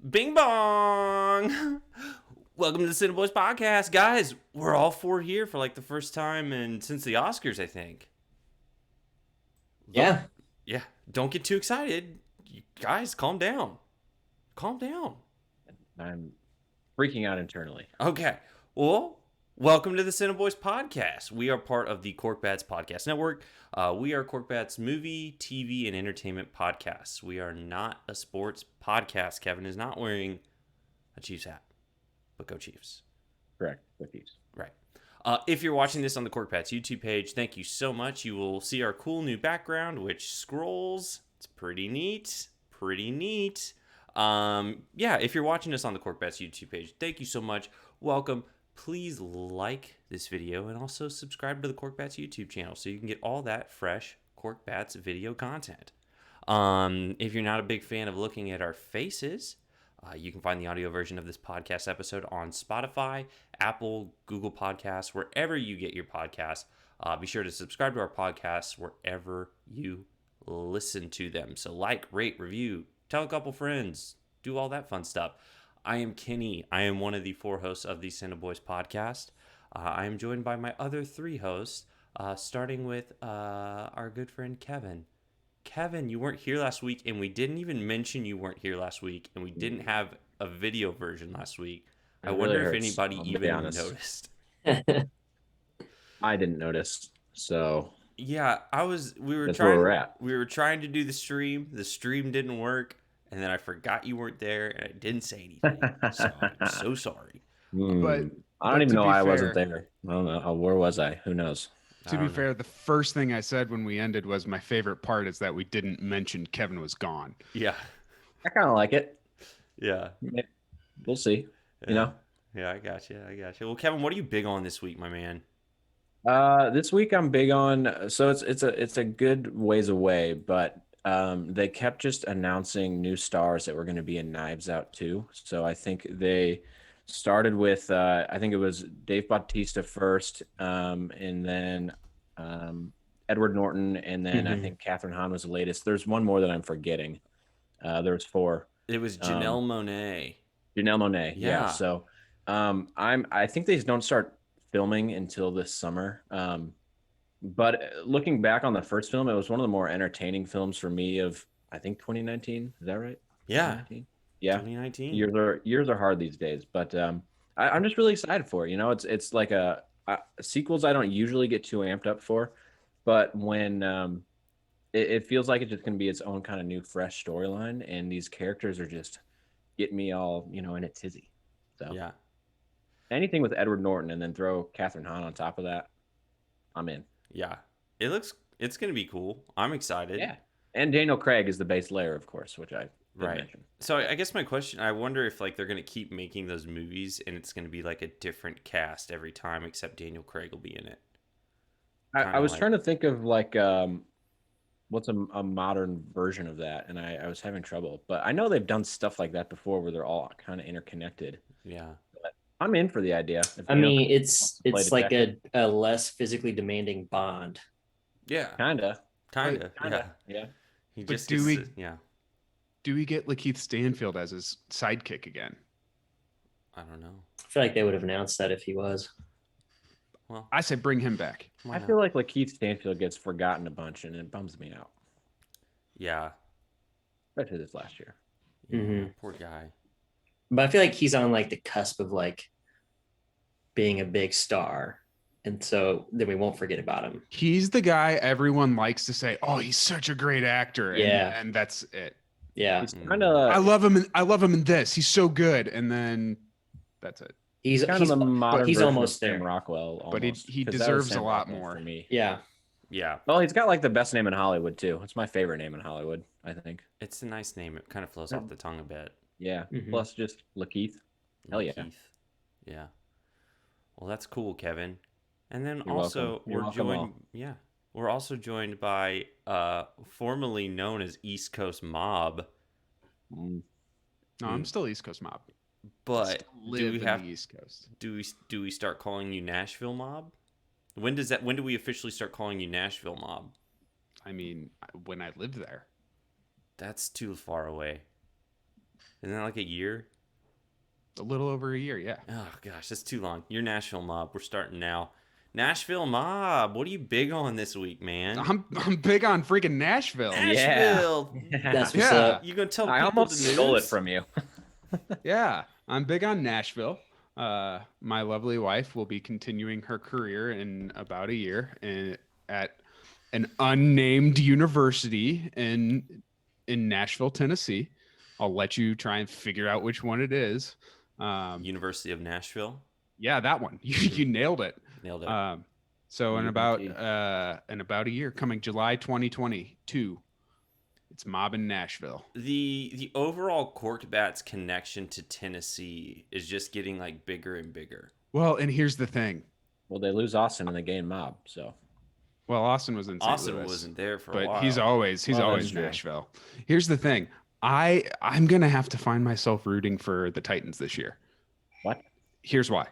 Bing bong! Welcome to the CineBoiz podcast. Guys, we're all four here for like the first time since the Oscars, I think. Yeah. Yeah, don't get too excited. You guys, calm down. Calm down. I'm freaking out internally. Okay, well, welcome to the CineBoiz podcast. We are part of the Corkbats Podcast Network. We are Corkbats movie, TV, and entertainment podcasts. We are not a sports podcast. Kevin is not wearing a Chiefs hat, but go Chiefs. Correct. With Chiefs. Right. If you're watching this on the Corkbats YouTube page, thank you so much. You will see our cool new background, which scrolls. It's pretty neat. Pretty neat. If you're watching us on the Corkbats YouTube page, thank you so much. Welcome. Please like this video and also subscribe to the Corkbats YouTube channel so you can get all that fresh Corkbats video content. If you're not a big fan of looking at our faces, you can find the audio version of this podcast episode on Spotify, Apple, Google Podcasts, wherever you get your podcasts. Be sure to subscribe to our podcasts wherever you listen to them. So like, rate, review, tell a couple friends, do all that fun stuff. I am Kenny. I am one of the four hosts of the CineBoiz podcast. I am joined by my other three hosts, starting with our good friend Kevin. Kevin, you weren't here last week, and we didn't even mention you weren't here last week, and we didn't have a video version last week. I wonder if anybody even noticed. I didn't notice, so yeah, we were trying to do the stream. The stream didn't work, and then I forgot you weren't there, and I didn't say anything. So I'm so sorry. But I don't even know why I wasn't there. I don't know. Where was I? Who knows? To be fair, the first thing I said when we ended was my favorite part is that we didn't mention Kevin was gone. Yeah. I kind of like it. Yeah. We'll see. Yeah. You know? Yeah, I got you. Well, Kevin, what are you big on this week, my man? This week I'm big on, so it's a good ways away, but they kept just announcing new stars that were going to be in Knives Out 2. So I think they started with I think it was Dave Bautista first, and then Edward Norton, and then I think Catherine Hahn was the latest. There's one more that I'm forgetting. There was four. It was Janelle Monáe. Janelle Monáe, yeah. So I think they don't start filming until this summer. But looking back on the first film, it was one of the more entertaining films for me of, I think, 2019. Is that right? Yeah. 2019? Yeah. 2019. Years are hard these days, but I'm just really excited for it. You know, it's like sequels I don't usually get too amped up for, but when it feels like it's just going to be its own kind of new, fresh storyline, and these characters are just getting me all, in a tizzy. So yeah, anything with Edward Norton and then throw Catherine Hahn on top of that, I'm in. Yeah, it's going to be cool. I'm excited. Yeah, and Daniel Craig is the base layer, of course, which I mention. So I guess my question, I wonder if like they're going to keep making those movies and it's going to be like a different cast every time, except Daniel Craig will be in it. I was trying to think of like what's a modern version of that, and I was having trouble. But I know they've done stuff like that before where they're all kind of interconnected. Yeah. But I'm in for the idea. I mean, it's like a less physically demanding Bond. Yeah. Kinda. Yeah. He But just do we get Lakeith Stanfield as his sidekick again? I don't know. I feel like they would have announced that if he was. Well, I say bring him back. I feel like Lakeith Stanfield gets forgotten a bunch, and it bums me out. Yeah. Especially this last year. Yeah, poor guy. But I feel like he's on like the cusp of like being a big star. And so then we won't forget about him. He's the guy everyone likes to say, "Oh, he's such a great actor." Yeah. And that's it. Yeah. He's kind of. I love him in this. He's so good. And then that's it. He's almost there. Sam Rockwell, almost, but he deserves a lot more for me. Yeah. Yeah. Well, he's got like the best name in Hollywood too. It's my favorite name in Hollywood, I think. It's a nice name. It kind of flows off the tongue a bit. Yeah. Plus just Lakeith. Hell yeah. Lakeith. Yeah. Well, that's cool, Kevin. And then You're also welcome. we're also joined by formerly known as East Coast Mob. No, I'm still East Coast Mob. But do we have the East Coast? Do we start calling you Nashville Mob? When do we officially start calling you Nashville Mob? I mean, when I lived there. That's too far away. Isn't that like a year? A little over a year, yeah. Oh gosh, that's too long. Your Nashville Mob. We're starting now. Nashville Mob. What are you big on this week, man? I'm big on freaking Nashville. Nashville. That's what's Yeah. up. You gonna tell I people almost the stole it news? from you. Yeah, I'm big on Nashville. My lovely wife will be continuing her career in about a year at an unnamed university in Nashville, Tennessee. I'll let you try and figure out which one it is. University of Nashville. Yeah, that one. You nailed it. Nailed it. So in UNT. about a year, coming July 2022, it's Mob in Nashville. The overall Corked Bats connection to Tennessee is just getting like bigger and bigger. Well, and here's the thing. Well, they lose Austin and they gain Mob, so Well, Austin was in St. Austin Louis, wasn't there for a but while. he's always Well, that's true. Nashville. Here's the thing. I'm gonna have to find myself rooting for the Titans this year. what? Here's why.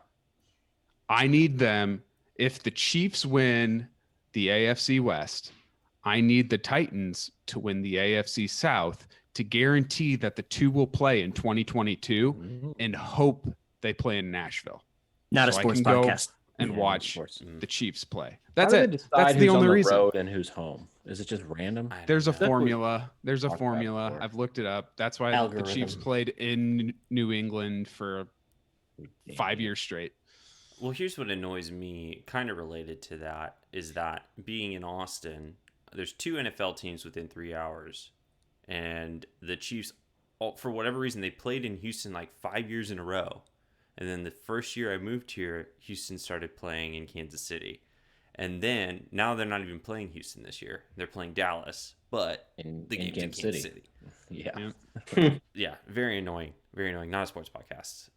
I need them. If the Chiefs win the AFC West, I need the Titans to win the AFC South to guarantee that the two will play in 2022 and hope they play in Nashville Not a So I sports can go- podcast. and Yeah, watch of course. the Chiefs play. How That's do they it. decide That's the who's only on reason. road and who's home? Is it just random? I don't There's a know. formula. There's a Talked about formula. before. I've looked it up. That's why the Chiefs Algorithm. played in New England for 5 years straight. Well, here's what annoys me, kind of related to that, is that being in Austin, there's 2 NFL teams within 3 hours, and the Chiefs, for whatever reason, they played in Houston like 5 years in a row, and then the first year I moved here, Houston started playing in Kansas City, and then now they're not even playing Houston this year; they're playing Dallas, but In the game's Kansas in Kansas City. City. Yeah. Yeah, very annoying. Very annoying. Not a sports podcast.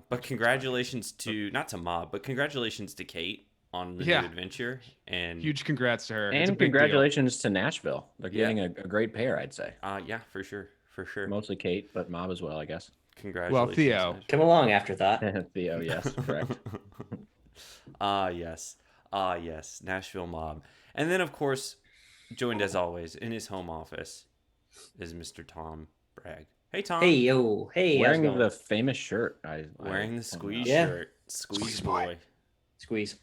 But congratulations to, not to Mob, but congratulations to Kate on the Yeah. new adventure. And Huge congrats to her. It's a And big deal. congratulations to Nashville. They're Yeah. getting a great pair, I'd say. yeah, for sure. For sure. Mostly Kate, but Mob as well, I guess. Congratulations. Theo. Come along after that. Theo, yes, correct. Yes. Yes. Nashville Mob. And then, of course, joined as always in his home office is Mr. Tom Bragg. Hey, Tom. Hey, yo. Hey, how's it Wearing going? the famous shirt. Wearing the squeeze Yeah. shirt. Squeeze Squeeze boy. boy. Squeeze.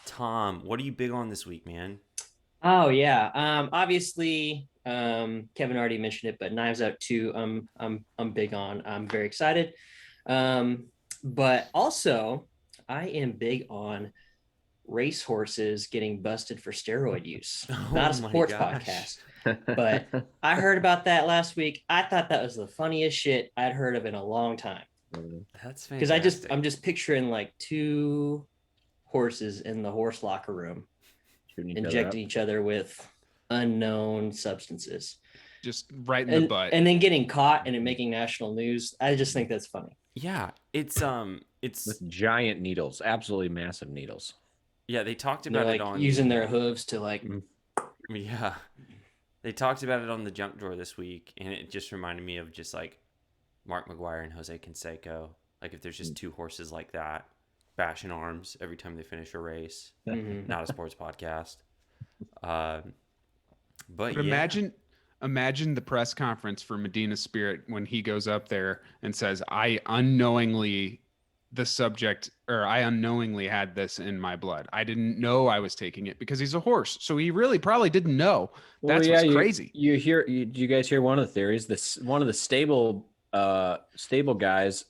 Tom, what are you big on this week, man? Oh yeah. Obviously, Kevin already mentioned it, but Knives Out 2, I'm big on. I'm very excited. But also I am big on racehorses getting busted for steroid use. Oh Not a my sports gosh. podcast. But I heard about that last week. I thought that was the funniest shit I'd heard of in a long time. That's Because fantastic. I'm just picturing like 2 horses in the horse locker room injecting each other with unknown substances Just right in the butt. and then getting caught and it making national news. I just think that's funny. Yeah, it's with giant needles, absolutely massive needles. yeah, they talked They're about like it on using their hooves to like yeah. They talked about it on the junk drawer this week, and it just reminded me of just like Mark McGuire and Jose Canseco. Like if there's just 2 horses like that bashing arms every time they finish a race. mhm. Not a sports podcast. But But yeah. imagine the press conference for Medina Spirit when he goes up there and says, I unknowingly had this in my blood. I didn't know I was taking it because he's a horse. So he really probably didn't know. That's what's crazy. You you guys hear one of the theories? One of the stable guys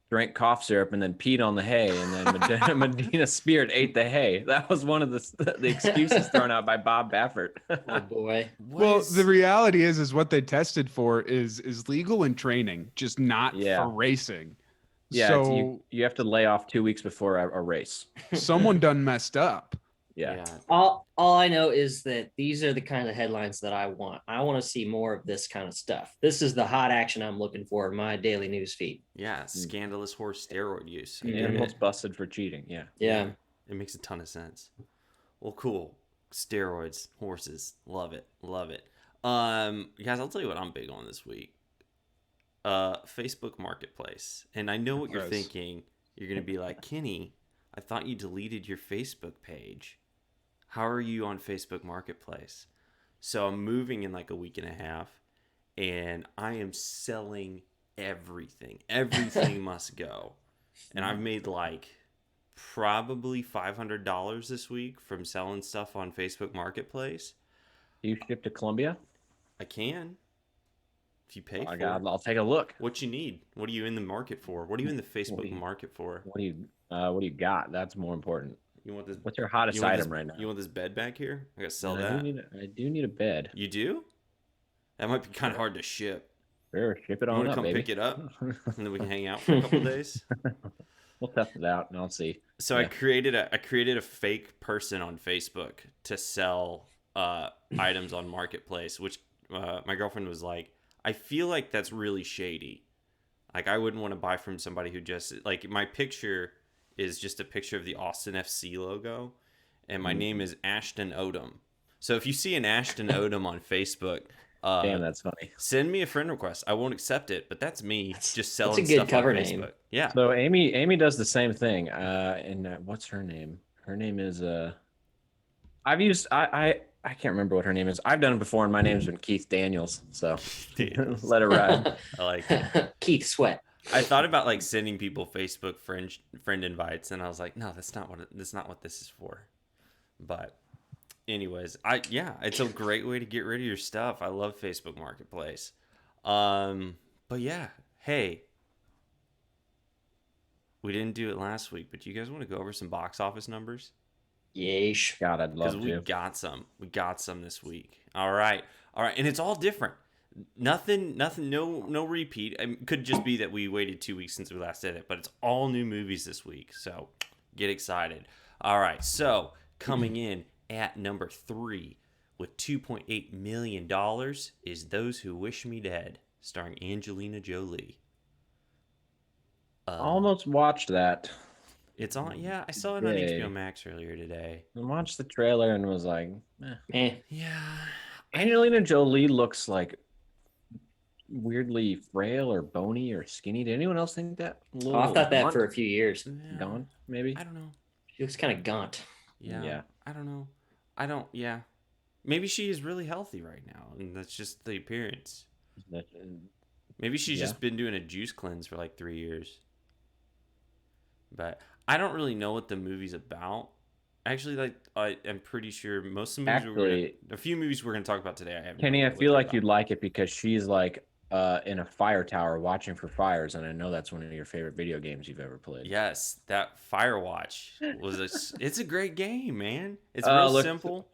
drank cough syrup and then peed on the hay, and then Medina Spirit ate the hay. That was one of the excuses thrown out by Bob Baffert. Oh boy. Well, the reality is what they tested for is legal in training, just not Yeah. for racing. Yeah, So you have to lay off 2 weeks before a race. someone done messed up. Yeah. All I know is that these are the kind of headlines that I want. I want to see more of this kind of stuff. This is the hot action I'm looking for in my daily news feed. Yeah, scandalous horse steroid use. I Yeah. get it. Animals busted for cheating. Yeah. Yeah. It makes a ton of sense. Well, cool. Steroids, horses, love it, love it. Guys, I'll tell you what I'm big on this week. Facebook Marketplace, and I know what you're Gross. thinking. You're gonna be like, Kenny, I thought you deleted your Facebook page. How are you on Facebook Marketplace? So I'm moving in like a week and a half, and I am selling everything. Everything must go. And I've made like probably $500 this week from selling stuff on Facebook Marketplace. Do you ship to Colombia? I can. If you pay Oh, for God, it. I'll take a look. What you need? What are you in the market for? What are you in the Facebook market for? What do you got? That's more important. You want this? What's your hottest item right now? You want this bed back here? I gotta sell And that. I do need a bed. You do? That might be kind of hard to ship. Sure, ship it You on want to up, come baby. pick it up, and then we can hang out for a couple days. We'll test it out and I'll see. So Yeah. I created a fake person on Facebook to sell items on Marketplace, which my girlfriend was like, I feel like that's really shady. Like, I wouldn't want to buy from somebody who just, like, my picture is just a picture of the Austin FC logo, and my name is Ashton Odom. So if you see an Ashton Odom on Facebook, Damn, that's funny. send me a friend request. I won't accept it, but that's me just selling that's a good stuff cover on name. Facebook. Yeah. So Amy does the same thing. And what's her name? Her name is I've used I can't remember what her name is. I've done it before, and my name's been Keith Daniels. So let it ride. I like it. Keith Sweat. I thought about like sending people Facebook friend invites, and I was like, no, that's not what this is for. But anyways, it's a great way to get rid of your stuff. I love Facebook Marketplace. But yeah, hey, we didn't do it last week, but you guys want to go over some box office numbers? Yeesh. God, I'd love Because to. we got some this week. All right, and it's all different. Nothing, no repeat. It could just be that we waited 2 weeks since we last did it, but it's all new movies this week, so get excited. All right, so coming in at number 3 with $2.8 million is Those Who Wish Me Dead, starring Angelina Jolie. Almost watched that. It's on. Yeah, I saw it on Yay. HBO Max earlier today. I watched the trailer and was like, Yeah. Angelina Jolie looks like weirdly frail or bony or skinny. Did anyone else think that? Oh, I've thought that for a few years. Gone, maybe. I don't know. She looks kind of gaunt. Yeah. I don't know. Yeah. Maybe she is really healthy right now, and that's just the appearance. Maybe she's just been doing a juice cleanse for like 3 years. But I don't really know what the movie's about. Actually, I'm pretty sure most of the movies a few movies we're gonna talk about today. I have Kenny, I feel like you'd like it because she's like in a fire tower watching for fires, and I know that's one of your favorite video games you've ever played. Yes, that Firewatch it's a great game, man. It's real simple.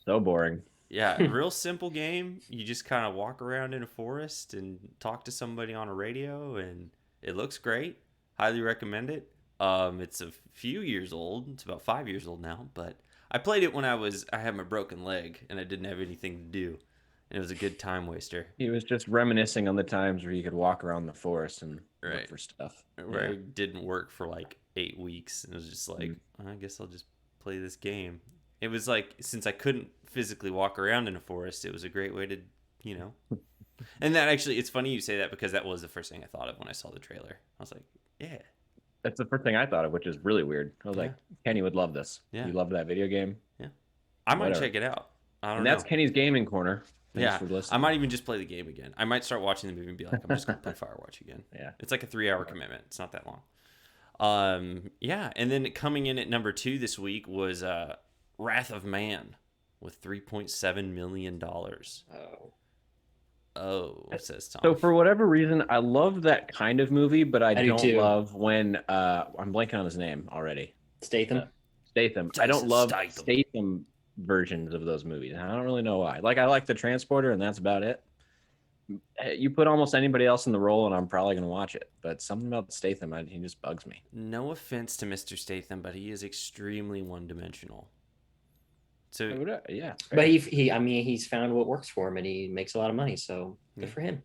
So boring. Yeah, real simple game. You just kind of walk around in a forest and talk to somebody on a radio, and it looks great. Highly recommend it. It's a few years old. It's about 5 years old now, but I played it when I had my broken leg and I didn't have anything to do, and it was a good time waster. He was just reminiscing on the times where you could walk around the forest and look for stuff. Where it didn't work for like 8 weeks, and it was just like, I guess I'll just play this game. It was like, since I couldn't physically walk around in a forest, it was a great way to, And that actually, it's funny you say that because that was the first thing I thought of when I saw the trailer. I was like, yeah. That's the first thing I thought of, which is really weird. I was like, Kenny would love this. Yeah. You love that video game? Yeah. I might check it out. I don't know. And that's Kenny's gaming corner. Yeah. I might even just play the game again. I might start watching the movie and be like, I'm just going to play Firewatch again. Yeah. It's like a 3-hour commitment. It's not that long. Yeah. And then coming in at number 2 this week was Wrath of Man with $3.7 million. Oh, says Tom. So for whatever reason, I love that kind of movie, but I don't love when I'm blanking on his name already. Statham. I don't love Statham versions of those movies. I don't really know why. Like, I like the Transporter, and that's about it. You put almost anybody else in the role, and I'm probably going to watch it. But something about Statham, he just bugs me. No offense to Mr. Statham, but he is extremely one-dimensional. So yeah, but he's found what works for him, and he makes a lot of money. So good for him.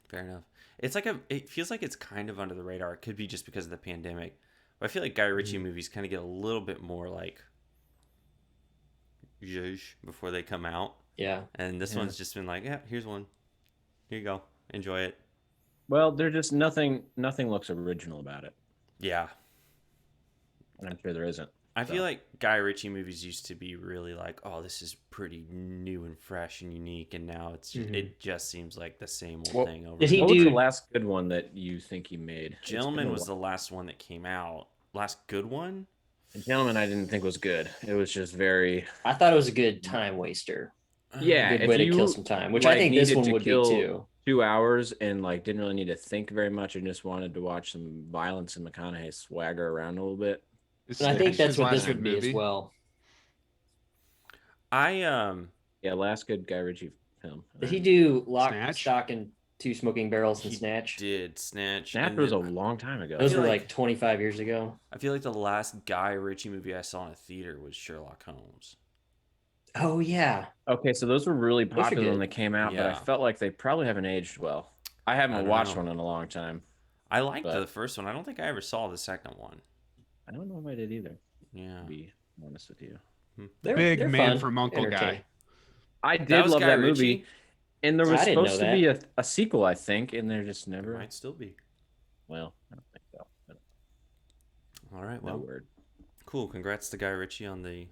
Fair enough. It feels like it's kind of under the radar. It could be just because of the pandemic. But I feel like Guy Ritchie movies kind of get a little bit more like zhuzh before they come out. Yeah. And this one's just been like, yeah, here's one. Here you go. Enjoy it. Well, there's just nothing looks original about it. Yeah. And I'm sure there isn't. I feel like Guy Ritchie movies used to be really like, oh, this is pretty new and fresh and unique, and now it just seems like the same old thing over. Did he What was do the last good one that you think he made? Gentleman was the last one that came out. Last good one? Gentleman, I didn't think was good. It was just very. I thought it was a good time waster. Yeah, Good way to kill some time, which I think this one would be too. 2 hours and like didn't really need to think very much and just wanted to watch some violence and McConaughey swagger around a little bit. And I think that's what this would be as well. Yeah, last good Guy Ritchie film. Did he do Lock, Snatch? Stock, and Two Smoking Barrels and he Snatch? did Snatch. Snatch was a long time ago. Those were like- like 25 years ago. I feel like the last Guy Ritchie movie I saw in a theater was Sherlock Holmes. Oh yeah. Okay, so those were really Those are popular when good. they came out, but I Yeah. felt like they probably haven't aged well. I haven't I don't watched know. one in a long time. I liked But- the first one. I don't think I ever saw the second one. I don't know if I did either, Yeah. to be honest with you. Big They're man fun, from Uncle entertaining. guy. I did was love Guy that Ritchie? movie. And there was I didn't know supposed to be a sequel, I think, and there just There never. might still be. Well, I don't think so. But All right. no Well, word. cool. Congrats to Guy Ritchie on the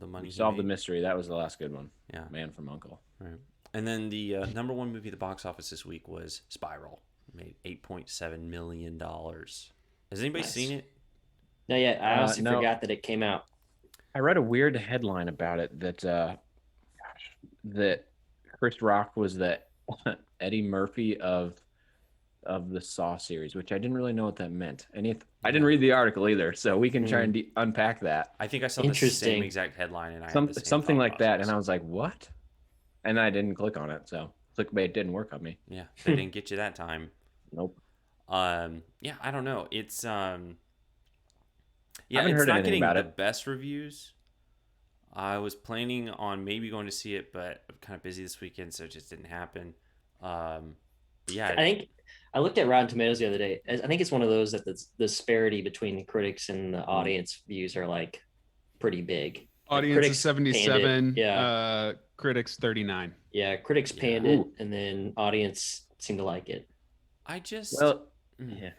money. We he solved the made. mystery. That was the last good one. Yeah. Man from Uncle. Right. And then the number one movie at the box office this week was Spiral. It made $8.7 million. Has anybody Nice. seen it? No, yeah. I honestly no. forgot that it came out. I read a weird headline about it that that Chris Rock was the Eddie Murphy of the Saw series, which I didn't really know what that meant. And I didn't read the article either, so we can try and unpack that. I think I saw the Interesting. same exact headline, and I had the same Something thought like that, and process. I was like, "What?" And I didn't click on it, so clickbait didn't work on me. Yeah, they didn't get you that time. Nope. Yeah, I don't know. It's yeah, haven't it's heard not anything getting about the it. best reviews. I was planning on maybe going to see it, but I'm kind of busy this weekend, so it just didn't happen. But yeah, I think I looked at Rotten Tomatoes the other day. I think it's one of those that the disparity between the critics and the audience views are like pretty big. Like, Audience critics is 77. panned it. Yeah. Critics 39. Yeah, critics Yeah. panned it, and then audience seemed to like it. I just Well, mm, yeah,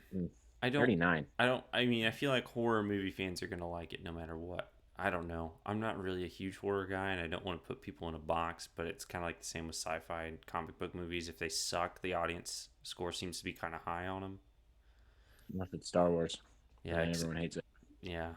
I don't 39. I mean, I feel like horror movie fans are gonna like it no matter what. I don't know. I'm not really a huge horror guy, and I don't want to put people in a box, but it's kind of like the same with sci-fi and comic book movies. If they suck, the audience score seems to be kind of high on them. Unless it's Star Wars. Yeah, And everyone hates it. yeah.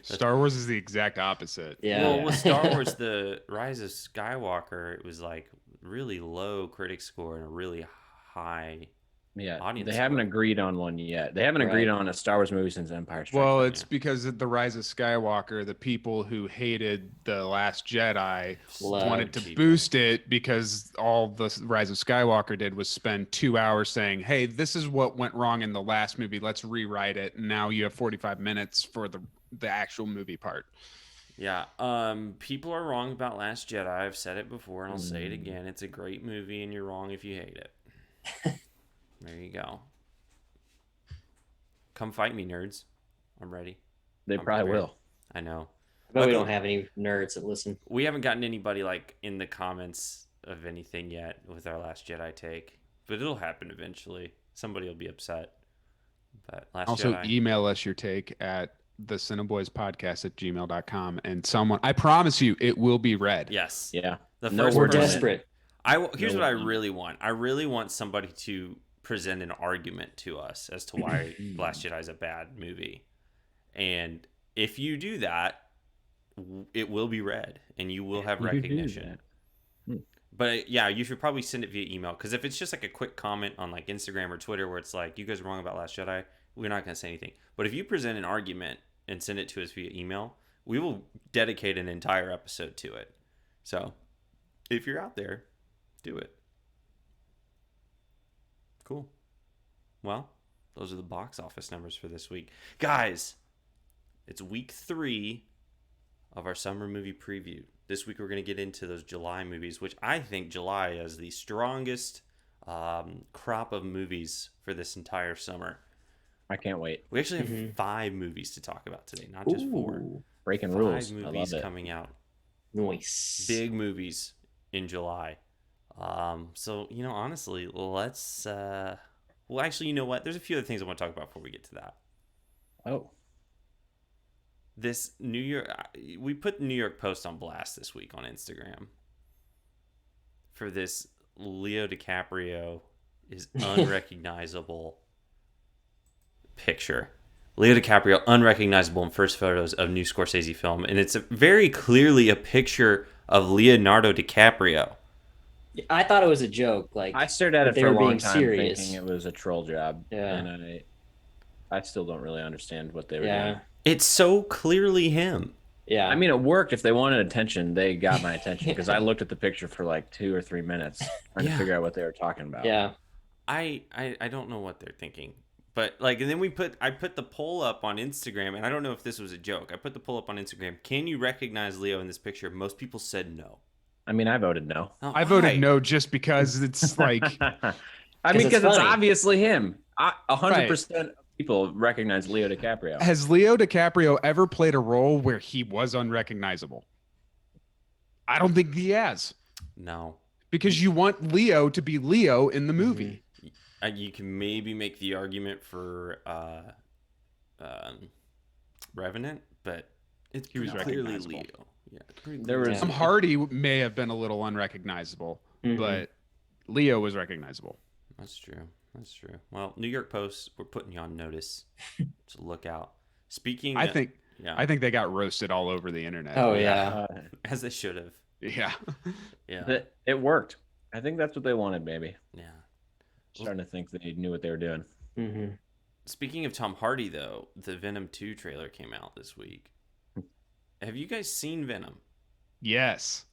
Star Wars is the exact opposite. Yeah. Well, with Star Wars, the Rise of Skywalker, it was like really low critic score and a really high. Yeah, Audience they haven't score. agreed on one yet. They haven't agreed Right. on a Star Wars movie since Empire Strikes Well, Back. it's because of the Rise of Skywalker, the people who hated The Last Jedi Love wanted to people. boost it because all the Rise of Skywalker did was spend 2 hours saying, hey, this is what went wrong in the last movie. Let's rewrite it. And now you have 45 minutes for the actual movie part. Yeah, people are wrong about Last Jedi. I've said it before, and I'll say it again. It's a great movie, and you're wrong if you hate it. There you go. Come fight me, nerds. I'm ready. They I'm probably prepared. will. I know. But we Okay. don't have any nerds that listen. We haven't gotten anybody like in the comments of anything yet with our Last Jedi take, but it'll happen eventually. Somebody will be upset. But Last Also, Jedi. email us your take at the CineBoiz@gmail.com. And someone, I promise you, it will be read. Yes. Yeah. The No first We're word on it. desperate. Here's No what I one. really want. I really want somebody to present an argument to us as to why Last Jedi is a bad movie. And if you do that, it will be read and you will have You do recognition. that. But yeah, you should probably send it via email, because if it's just like a quick comment on like Instagram or Twitter where it's like, you guys are wrong about Last Jedi, we're not going to say anything. But if you present an argument and send it to us via email, we will dedicate an entire episode to it. So if you're out there, do it. Cool. Well, those are the box office numbers for this week. Guys, it's week 3 of our summer movie preview. This week we're going to get into those July movies, which I think July is the strongest crop of movies for this entire summer. I can't wait. We actually have 5 movies to talk about today, not just 4. Ooh, Breaking 5 rules. I movies love it. coming out. nice. Big movies in July. So, honestly, let's... well, actually, you know what? There's a few other things I want to talk about before we get to that. Oh. this New York, we put New York Post on blast this week on Instagram for this Leo DiCaprio is unrecognizable picture. Leo DiCaprio unrecognizable in first photos of new Scorsese film, and it's very clearly a picture of Leonardo DiCaprio. I thought it was a joke. Like I stared at it they for a were long being time, serious. thinking it was a troll job. Yeah. And I still don't really understand what they were Yeah. doing. It's so clearly him. Yeah. I mean, it worked. If they wanted attention, they got my attention because I looked at the picture for like 2 or 3 minutes trying to figure out what they were talking about. Yeah. I don't know what they're thinking. But like, and then I put the poll up on Instagram, and I don't know if this was a joke. I put the poll up on Instagram. Can you recognize Leo in this picture? Most people said no. I mean, I voted no. Oh, I voted no just because it's like I mean, because it's funny. obviously him. 100% of people recognize Leo DiCaprio. has Leo DiCaprio ever played a role where he was unrecognizable? I don't think he has. No. Because you want Leo to be Leo in the movie. You can maybe make the argument for Revenant, but it's He was clearly recognizable. Leo. Yeah, pretty There clearly was- Tom Leo. Hardy may have been a little unrecognizable, but Leo was recognizable. That's true. That's true. Well, New York Post, we're putting you on notice. So look out. Speaking, I think yeah, they got roasted all over the internet. Oh yeah. as they should have. Yeah. Yeah, It worked. I think that's what they wanted, maybe. yeah. Starting to think they knew what they were doing. Mm-hmm. Speaking of Tom Hardy, though, the Venom 2 trailer came out this week. Have you guys seen Venom? Yes.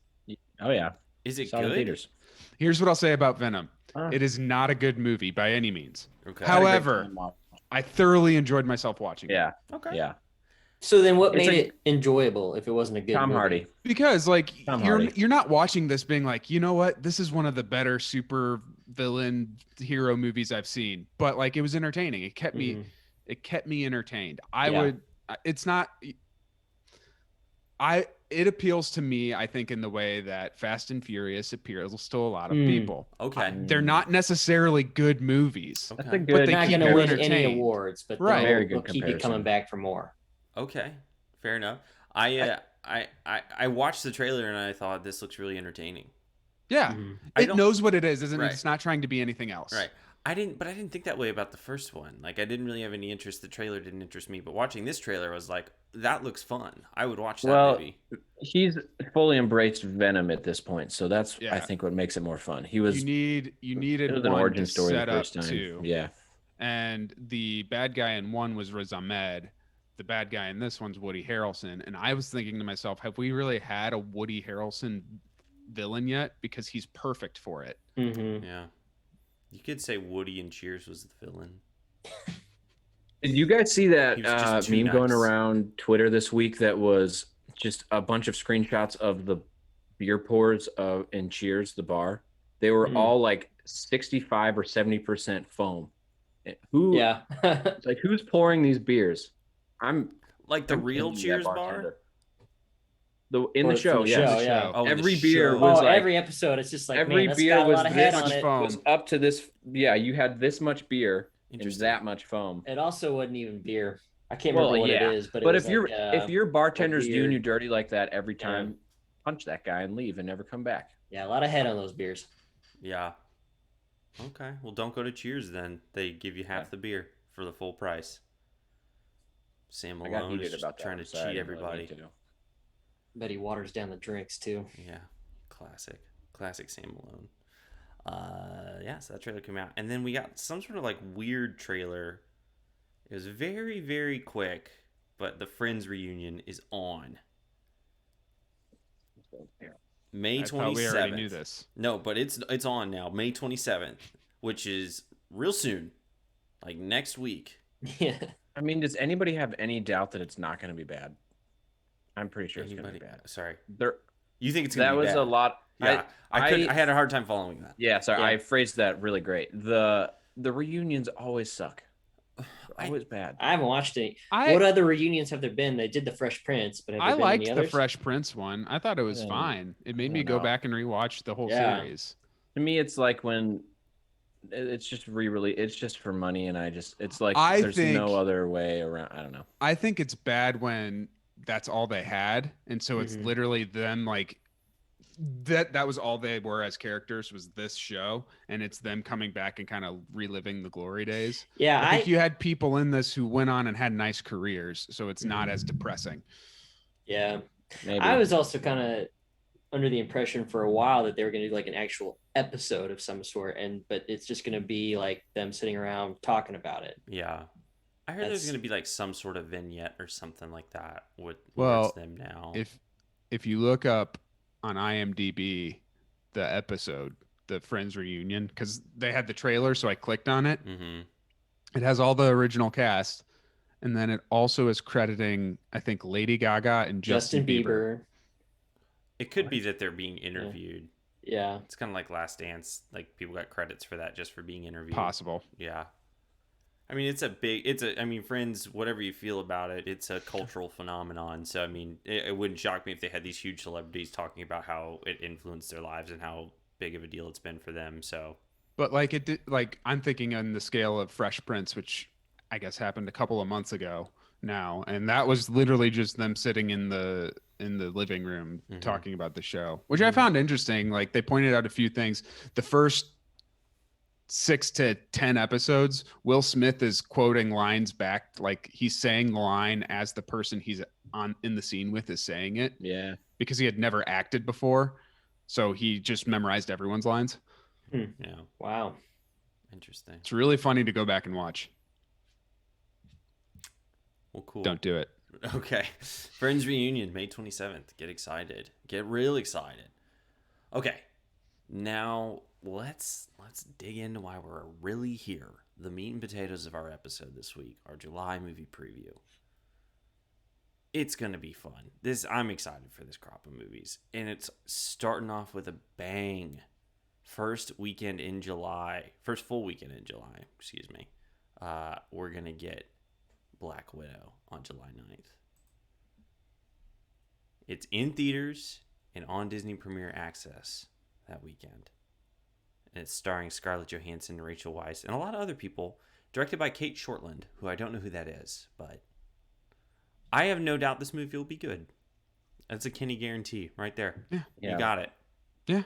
Oh yeah, Is it saw it in good? theaters. Here's what I'll say about Venom. Huh. It is not a good movie by any means. Okay. However, I thoroughly enjoyed myself watching it. Yeah, Okay. yeah. So then, what It's made a- it enjoyable if it wasn't a good Tom movie? Hardy. Because like Tom you're Hardy. you're not watching this being like, you know what, this is one of the better super villain hero movies I've seen. But like it was entertaining. It kept me entertained. Yeah. It appeals to me, I think, in the way that Fast and Furious appeals to a lot of Mm. people. Okay. They're not necessarily good movies. That's Okay. a But good. they Not keep going to you win any entertained. awards, but Right. they'll, Very good they'll keep you comparison. coming back for more. Okay. Fair enough. I watched the trailer and I thought this looks really entertaining. Yeah. Mhm. I It don't- knows what it is, isn't Right. it? It's not trying to be anything else. Right. I didn't think that way about the first one. Like, I didn't really have any interest. The trailer didn't interest me, but watching this trailer, I was like, that looks fun. I would watch that Well, movie. He's fully embraced Venom at this point, so that's Yeah. I think what makes it more fun. He was. You needed It was an one origin to story the set up first time. two. Yeah. And the bad guy in one was Riz Ahmed. The bad guy in this one's Woody Harrelson. And I was thinking to myself, have we really had a Woody Harrelson villain yet? Because he's perfect for it. Mm-hmm. Yeah. You could say Woody in Cheers was the villain. Did you guys see that He was just too meme going nice. around Twitter this week? That was just a bunch of screenshots of the beer pours in Cheers, the bar. They were Mhm. all like 65 or 70% foam. Who? Yeah. Like who's pouring these beers? I'm Like the I'm real envying that Cheers bar? bartender. In Or the from show, the yeah. show, yeah. Oh, the Every beer show. was Oh, like every episode, it's just like, every man, that's beer got a was lot of head this on much it. foam. was up to this. Yeah, you had this much beer and Interesting. that much foam. It also wasn't even beer. I can't Well, remember what yeah, it is, but, But it was if you're like, if your bartender's doing weird- you dirty like that every Yeah. time, punch that guy and leave and never come back. yeah, a lot of head on those beers. Yeah. Okay. Well, don't go to Cheers then. They give you half the beer for the full price. Sam I got Malone is heated just about that. trying to I'm sorry, I cheat didn't really everybody. mean to. Bet he waters down the drinks too. Yeah. Classic Sam Malone. Yeah, so that trailer came out. And then we got some sort of like weird trailer. It was very, very quick, but the Friends reunion is on. May I thought 27th. we already knew this. No, but it's on now, May 27th, which is real soon. Like next week. Yeah. I mean, does anybody have any doubt that it's not going to be bad? I'm pretty sure it's going to Anybody? be bad. Sorry. There, You think it's going that to be was bad? a lot. Yeah. I had a hard time following that. Yeah, sorry, Yeah. I phrased that really great. The reunions always suck. They're I- always bad. I haven't watched any. I What other reunions have there been? They did the Fresh Prince, but have there been liked any the others? Fresh Prince one. I thought it was Yeah. fine. It made I me don't go know. back and rewatch the whole Yeah. series. To me, it's like when it's just re-release. It's just for money, and it's like I there's think- no other way around. I don't know. I think it's bad when that's all they had, and so it's literally them like that was all they were as characters, was this show, and it's them coming back and kind of reliving the glory days. Yeah, I think you had people in this who went on and had nice careers, so it's not as depressing. Yeah. Maybe. I was also kind of under the impression for a while that they were going to do like an actual episode of some sort, but it's just going to be like them sitting around talking about it. Yeah. I heard there's going to be like some sort of vignette or something like that with Well, them now. If you look up on IMDb the episode, the Friends reunion, because they had the trailer, so I clicked on it. It has all the original cast, and then it also is crediting, I think, Lady Gaga and Justin Bieber. It could be that they're being interviewed. Yeah. It's kind of like Last Dance. Like people got credits for that just for being interviewed. Possible. Yeah. I mean, I mean, Friends, whatever you feel about it, it's a cultural phenomenon. So, I mean, it wouldn't shock me if they had these huge celebrities talking about how it influenced their lives and how big of a deal it's been for them. So, but like it did, like I'm thinking on the scale of Fresh Prince, which I guess happened a couple of months ago now, and that was literally just them sitting in the living room talking about the show, which I found interesting. Like they pointed out a few things. The first 6 to 10 episodes, Will Smith is quoting lines back, like he's saying the line as the person he's in the scene with is saying it. Yeah, because he had never acted before, so he just memorized everyone's lines. Yeah. Wow. Interesting. It's really funny to go back and watch. Well, cool. Don't do it. Okay. Friends reunion, May 27th. Get excited. Get real excited. Okay. Now let's dig into why we're really here. The meat and potatoes of our episode this week, our July movie preview. It's gonna be fun. I'm excited for this crop of movies, and it's starting off with a bang. First full weekend in July. Excuse me. We're gonna get Black Widow on July 9th. It's in theaters and on Disney Premier Access that weekend. And it's starring Scarlett Johansson, Rachel Weisz, and a lot of other people. Directed by Kate Shortland, who I don't know who that is, but I have no doubt this movie will be good. That's a Kenny guarantee right there. Yeah. You got it. Yeah.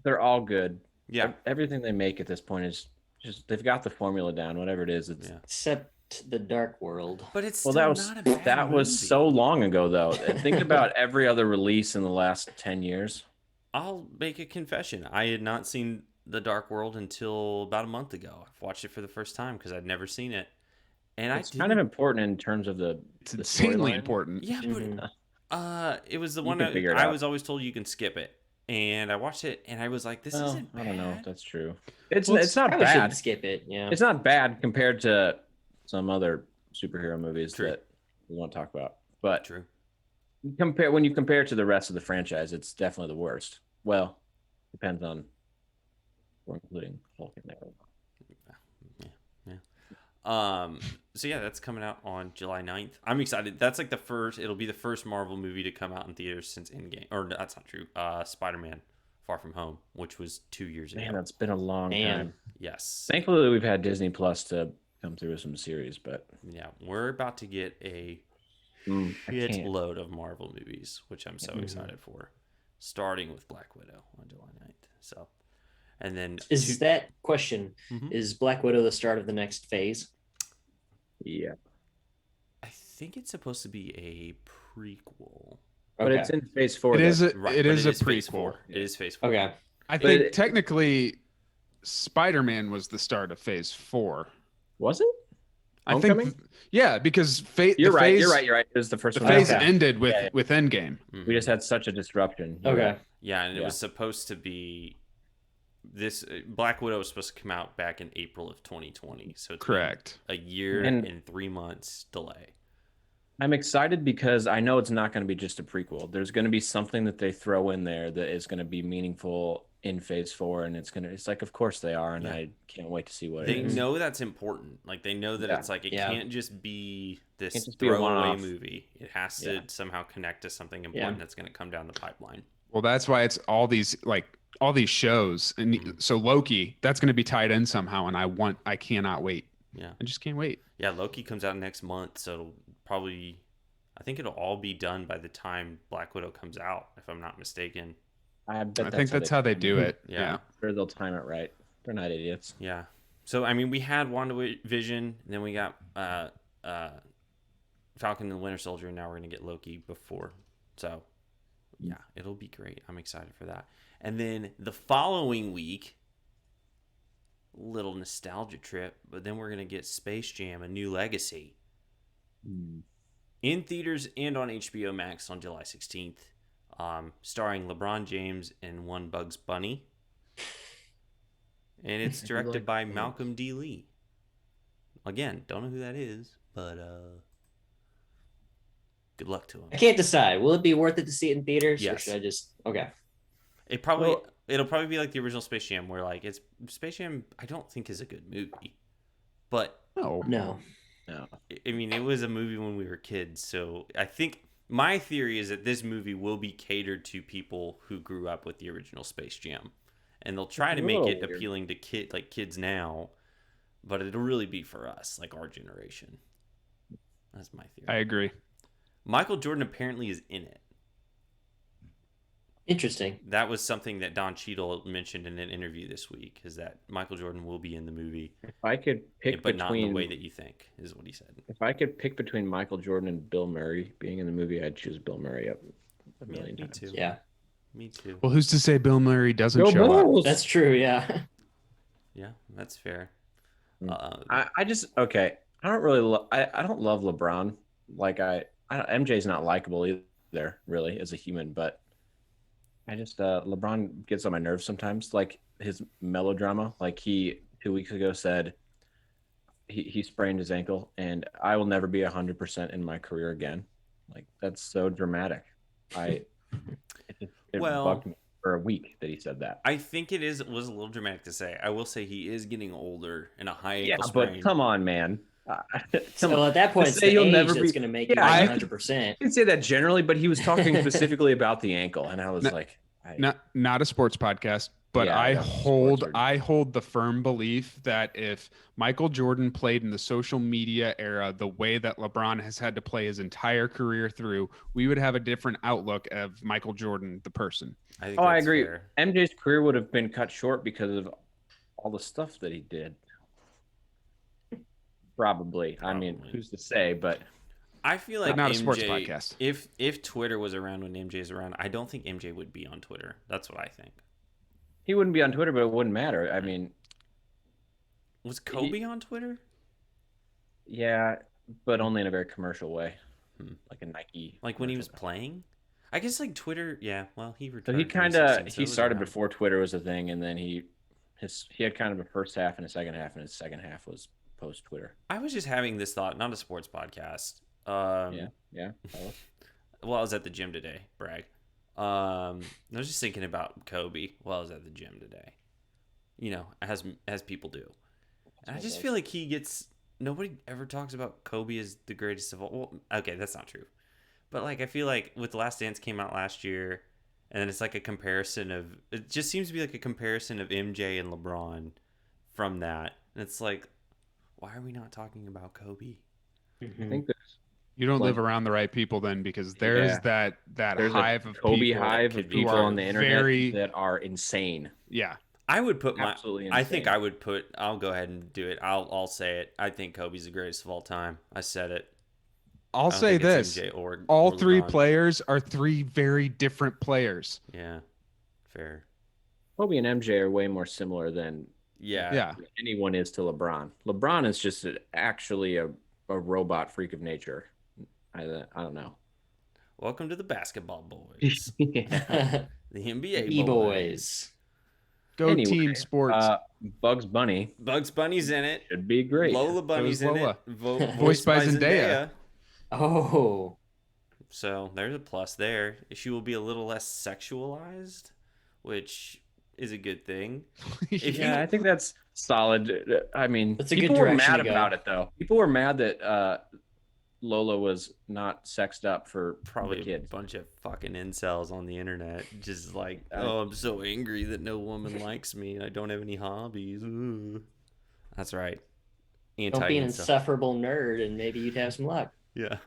They're all good. Yeah. Everything they make at this point is just, they've got the formula down, whatever it is. Except The Dark World. But it's Well, still not a bad that was movie. so long ago, though. Think about every other release in the last 10 years. I'll make a confession. I had not seen The Dark World until about a month ago. I've watched it for the first time because I'd never seen it. And it's kind of important in terms of it's the insanely storyline. important. Yeah, but it was the You one can figure it I out. was always told you can skip it. And I watched it and I was like, this isn't bad. I don't know if that's true. It's Well, it's not probably bad. shouldn't skip it. Yeah. It's not bad compared to some other superhero movies True. that we won't talk about. But True. when you compare it to the rest of the franchise, it's definitely the worst. Well, depends on we're including Hulk in there. So yeah, that's coming out on July 9th. I'm excited. That's like it'll be the first Marvel movie to come out in theaters since Endgame. Or that's not true. Spider-Man Far From Home, which was 2 years ago. Man, that's been a long time. Yes. Thankfully, we've had Disney Plus to come through with some series, but Yeah, we're about to get a I shit can't. load of Marvel movies, which I'm so excited for. Starting with Black Widow on July 9th. So, and then Is that question? Mhm. Is Black Widow the start of the next phase? Yeah, I think it's supposed to be a prequel. but Okay. it's in Phase 4. It is though. a, Right, it but is a Phase prequel. 4. It is Phase 4. Okay. I But think it- technically Spider-Man was the start of Phase 4. Was it? I Homecoming? think, yeah, because You're right. phase, You're right. You're right. It was the first The one. phase Okay. ended with Yeah. with Endgame. We just had such a disruption. You're Okay. right. Yeah, and it Yeah. was supposed to be this Black Widow was supposed to come out back in April of 2020. So it's been Correct. a year And- and 3 months delay. I'm excited because I know it's not going to be just a prequel. There's going to be something that they throw in there that is going to be meaningful in Phase 4, and it's like, of course they are, and Yeah. I can't wait to see what They it is. know that's important. Like they know that Yeah. it's like it Yeah. can't just be this Can't just be a throwaway one-off. movie. It has to Yeah. somehow connect to something important that's going to come down the pipeline. Well, that's why it's all these shows, and Mhm. so Loki, that's going to be tied in somehow, and I cannot wait. Yeah. I just can't wait. Yeah, Loki comes out next month, so it'll probably I think it'll all be done by the time Black Widow comes out, if I'm not mistaken. I bet I think that's how they do it. Yeah. Yeah. Sure, they'll time it right. They're not idiots. Yeah. So I mean, we had WandaVision, and then we got Falcon and the Winter Soldier, and now we're gonna get Loki before. So yeah, it'll be great. I'm excited for that. And then the following week, little nostalgia trip, but then we're gonna get Space Jam: A New Legacy in theaters and on HBO Max on July 16th, starring LeBron James and one Bugs Bunny. And it's directed by Malcolm D. Lee. Again, don't know who that is, but good luck to him. I can't decide. Will it be worth it to see it in theaters? Yes. Or should I just okay? It'll probably be like the original Space Jam, where like it's Space Jam. I don't think is a good movie, but No. I mean it was a movie when we were kids. So I think my theory is that this movie will be catered to people who grew up with the original Space Jam, and they'll try to make it appealing to kids now, but it'll really be for us, like our generation. That's my theory. I agree. Michael Jordan apparently is in it. Interesting. That was something that Don Cheadle mentioned in an interview this week, is that Michael Jordan will be in the movie. If I could pick but not in the way that you think, is what he said. If I could pick between Michael Jordan and Bill Murray being in the movie, I'd choose Bill Murray up a million me times. too. Yeah. Me too. Well, who's to say Bill Murray doesn't Go show up? Bulls! That's true. Yeah. Yeah, that's fair. I just okay. I don't really. I don't love LeBron. Like MJ's not likable either, really, as a human. But I just LeBron gets on my nerves sometimes. Like his melodrama. Like he 2 weeks ago said he sprained his ankle, and I will never be 100% in my career again. Like that's so dramatic. It bugged me for a week that he said that. I think was a little dramatic to say. I will say he is getting older and a high ankle Yeah, sprain. but come on, man. So at that point, it's the age that's going to make you 100%. I can say that generally, but he was talking specifically about the ankle, and I was like, not a sports podcast, but Yeah, I yeah, hold the firm belief that if Michael Jordan played in the social media era the way that LeBron has had to play his entire career through, we would have a different outlook of Michael Jordan, the person. I agree. Fair. MJ's career would have been cut short because of all the stuff that he did. Probably. I mean, who's to say? But I feel like not MJ, a sports podcast. If Twitter was around when MJ's around, I don't think MJ would be on Twitter. That's what I think. He wouldn't be on Twitter, but it wouldn't matter. I mean, was Kobe on Twitter? Yeah, but only in a very commercial way, like a Nike. Like when he was playing. I guess like Twitter. Yeah. Well, he retired. So he started before Twitter was a thing, and then he had kind of a first half and a second half, and his second half was post Twitter. I was just having this thought, not a sports podcast. Yeah. Well, I was at the gym today. Brag. I was just thinking about Kobe while I was at the gym today. You know, as people do. And I just feel like nobody ever talks about Kobe as the greatest of all. Well, okay, that's not true. But like I feel like with The Last Dance came out last year, and then it's like it just seems to be like a comparison of MJ and LeBron from that. And it's like, why are we not talking about Kobe? I think you don't live around the right people then, because there's that hive of Kobe people hive of people on the internet that are insane. Yeah. I would put absolutely insane. I think I'll go ahead and do it. I'll say it. I think Kobe's the greatest of all time. I said it. I'll say this. All three players are three very different players. Yeah. Fair. Kobe and MJ are way more similar than anyone is to LeBron. LeBron is just actually a robot freak of nature. I don't know. Welcome to the basketball boys. The NBA boys. Go team sports. Bugs Bunny. Bugs Bunny's in it. Should be great. Lola Bunny's in it. Voiced by Zendaya. Oh. So there's a plus there. She will be a little less sexualized, which is a good thing. I think that's solid. I mean, that's a people good were direction mad about it, though. People were mad that Lola was not sexed up for probably kids. A bunch of fucking incels on the internet, just like, oh, I'm so angry that no woman likes me. I don't have any hobbies. Ooh. That's right. Don't be an insufferable nerd, and maybe you'd have some luck. Yeah.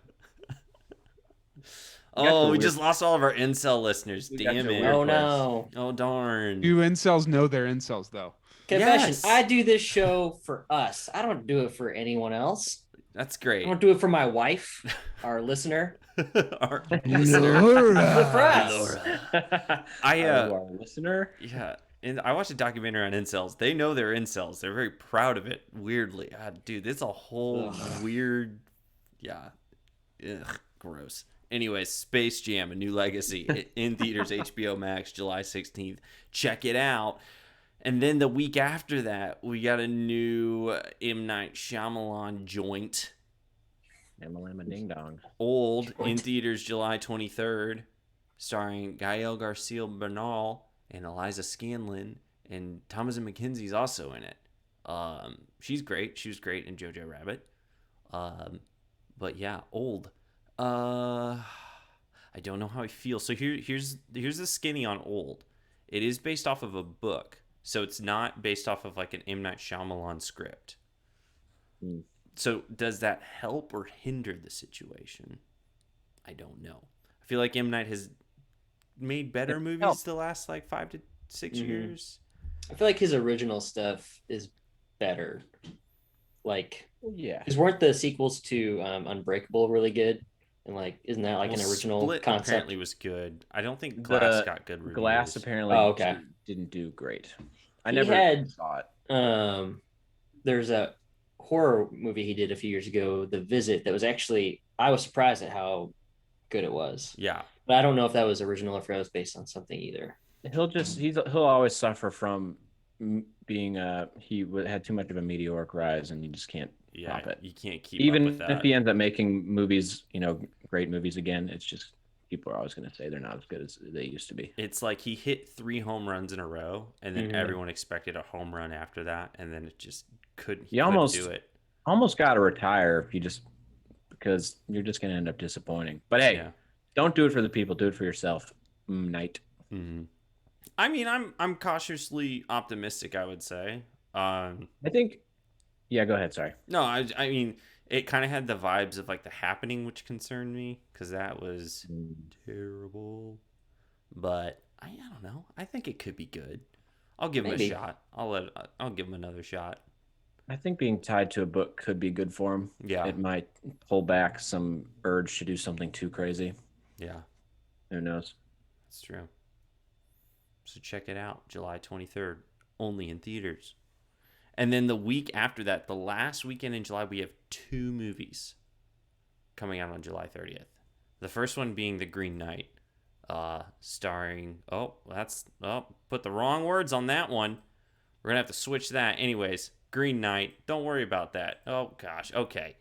Oh, we weird- just lost all of our incel listeners. We got Damn your it. weird Oh place. no. Oh, darn. Do incels know they're incels though? Confession. Yes. I do this show for us. I don't do it for anyone else. That's I great. don't do it for my wife, our listener. Our I do it for us. Our listener. Yeah. And I watched a documentary on incels. They know they're incels. They're very proud of it. Weirdly, dude, it's a whole weird. Yeah. Ugh, gross. Anyways, Space Jam: A New Legacy in theaters, HBO Max, July 16th. Check it out. And then the week after that, we got a new M. Night Shyamalan joint. Emma Ding Dong. Old in theaters, July 23rd, starring Gael Garcia Bernal and Eliza Scanlon, and Thomasin McKenzie's also in it. She's great. She was great in Jojo Rabbit. But yeah, Old. I don't know how I feel. So here's the skinny on Old. It is based off of a book, so it's not based off of like an M. Night Shyamalan script. So does that help or hinder the situation? I don't know. I feel like M. Night has made better movies the last like 5 to 6 years. I feel like his original stuff is better. Like, Yeah. because weren't the sequels to Unbreakable really good? And like, isn't that like an original Split concept? apparently was good. I don't think Glass The got good reviews. Glass apparently Oh, okay. didn't do great. I He never had- saw it. There's a horror movie he did a few years ago, The Visit, that was actually, I was surprised at how good it was. Yeah. But I don't know if that was original or if it was based on something either. He'll always suffer from being had too much of a meteoric rise, and you just can't Yeah. top it. You can't keep Even up with that. if he ends up making movies, great movies again, it's just people are always going to say they're not as good as they used to be. It's like he hit 3 home runs in a row, and then everyone expected a home run after that, and then it just couldn't. He couldn't do it. Almost got to retire if you because you're just going to end up disappointing. But hey, don't do it for the people. Do it for yourself. Night. Mm-hmm. I mean, I'm cautiously optimistic, I would say. I think. Yeah, go ahead. Sorry. No, I mean, it kind of had the vibes of like The Happening, which concerned me because that was terrible. But I don't know. I think it could be good. I'll give him a shot. I'll give him another shot. I think being tied to a book could be good for him. Yeah. It might pull back some urge to do something too crazy. Yeah. Who knows? That's true. So check it out, July 23rd, only in theaters. And then the week after that, the last weekend in July, we have 2 movies coming out on July 30th. The first one being The Green Knight, starring, put the wrong words on that one. We're going to have to switch that. Anyways, Green Knight, don't worry about that. Oh, gosh, okay.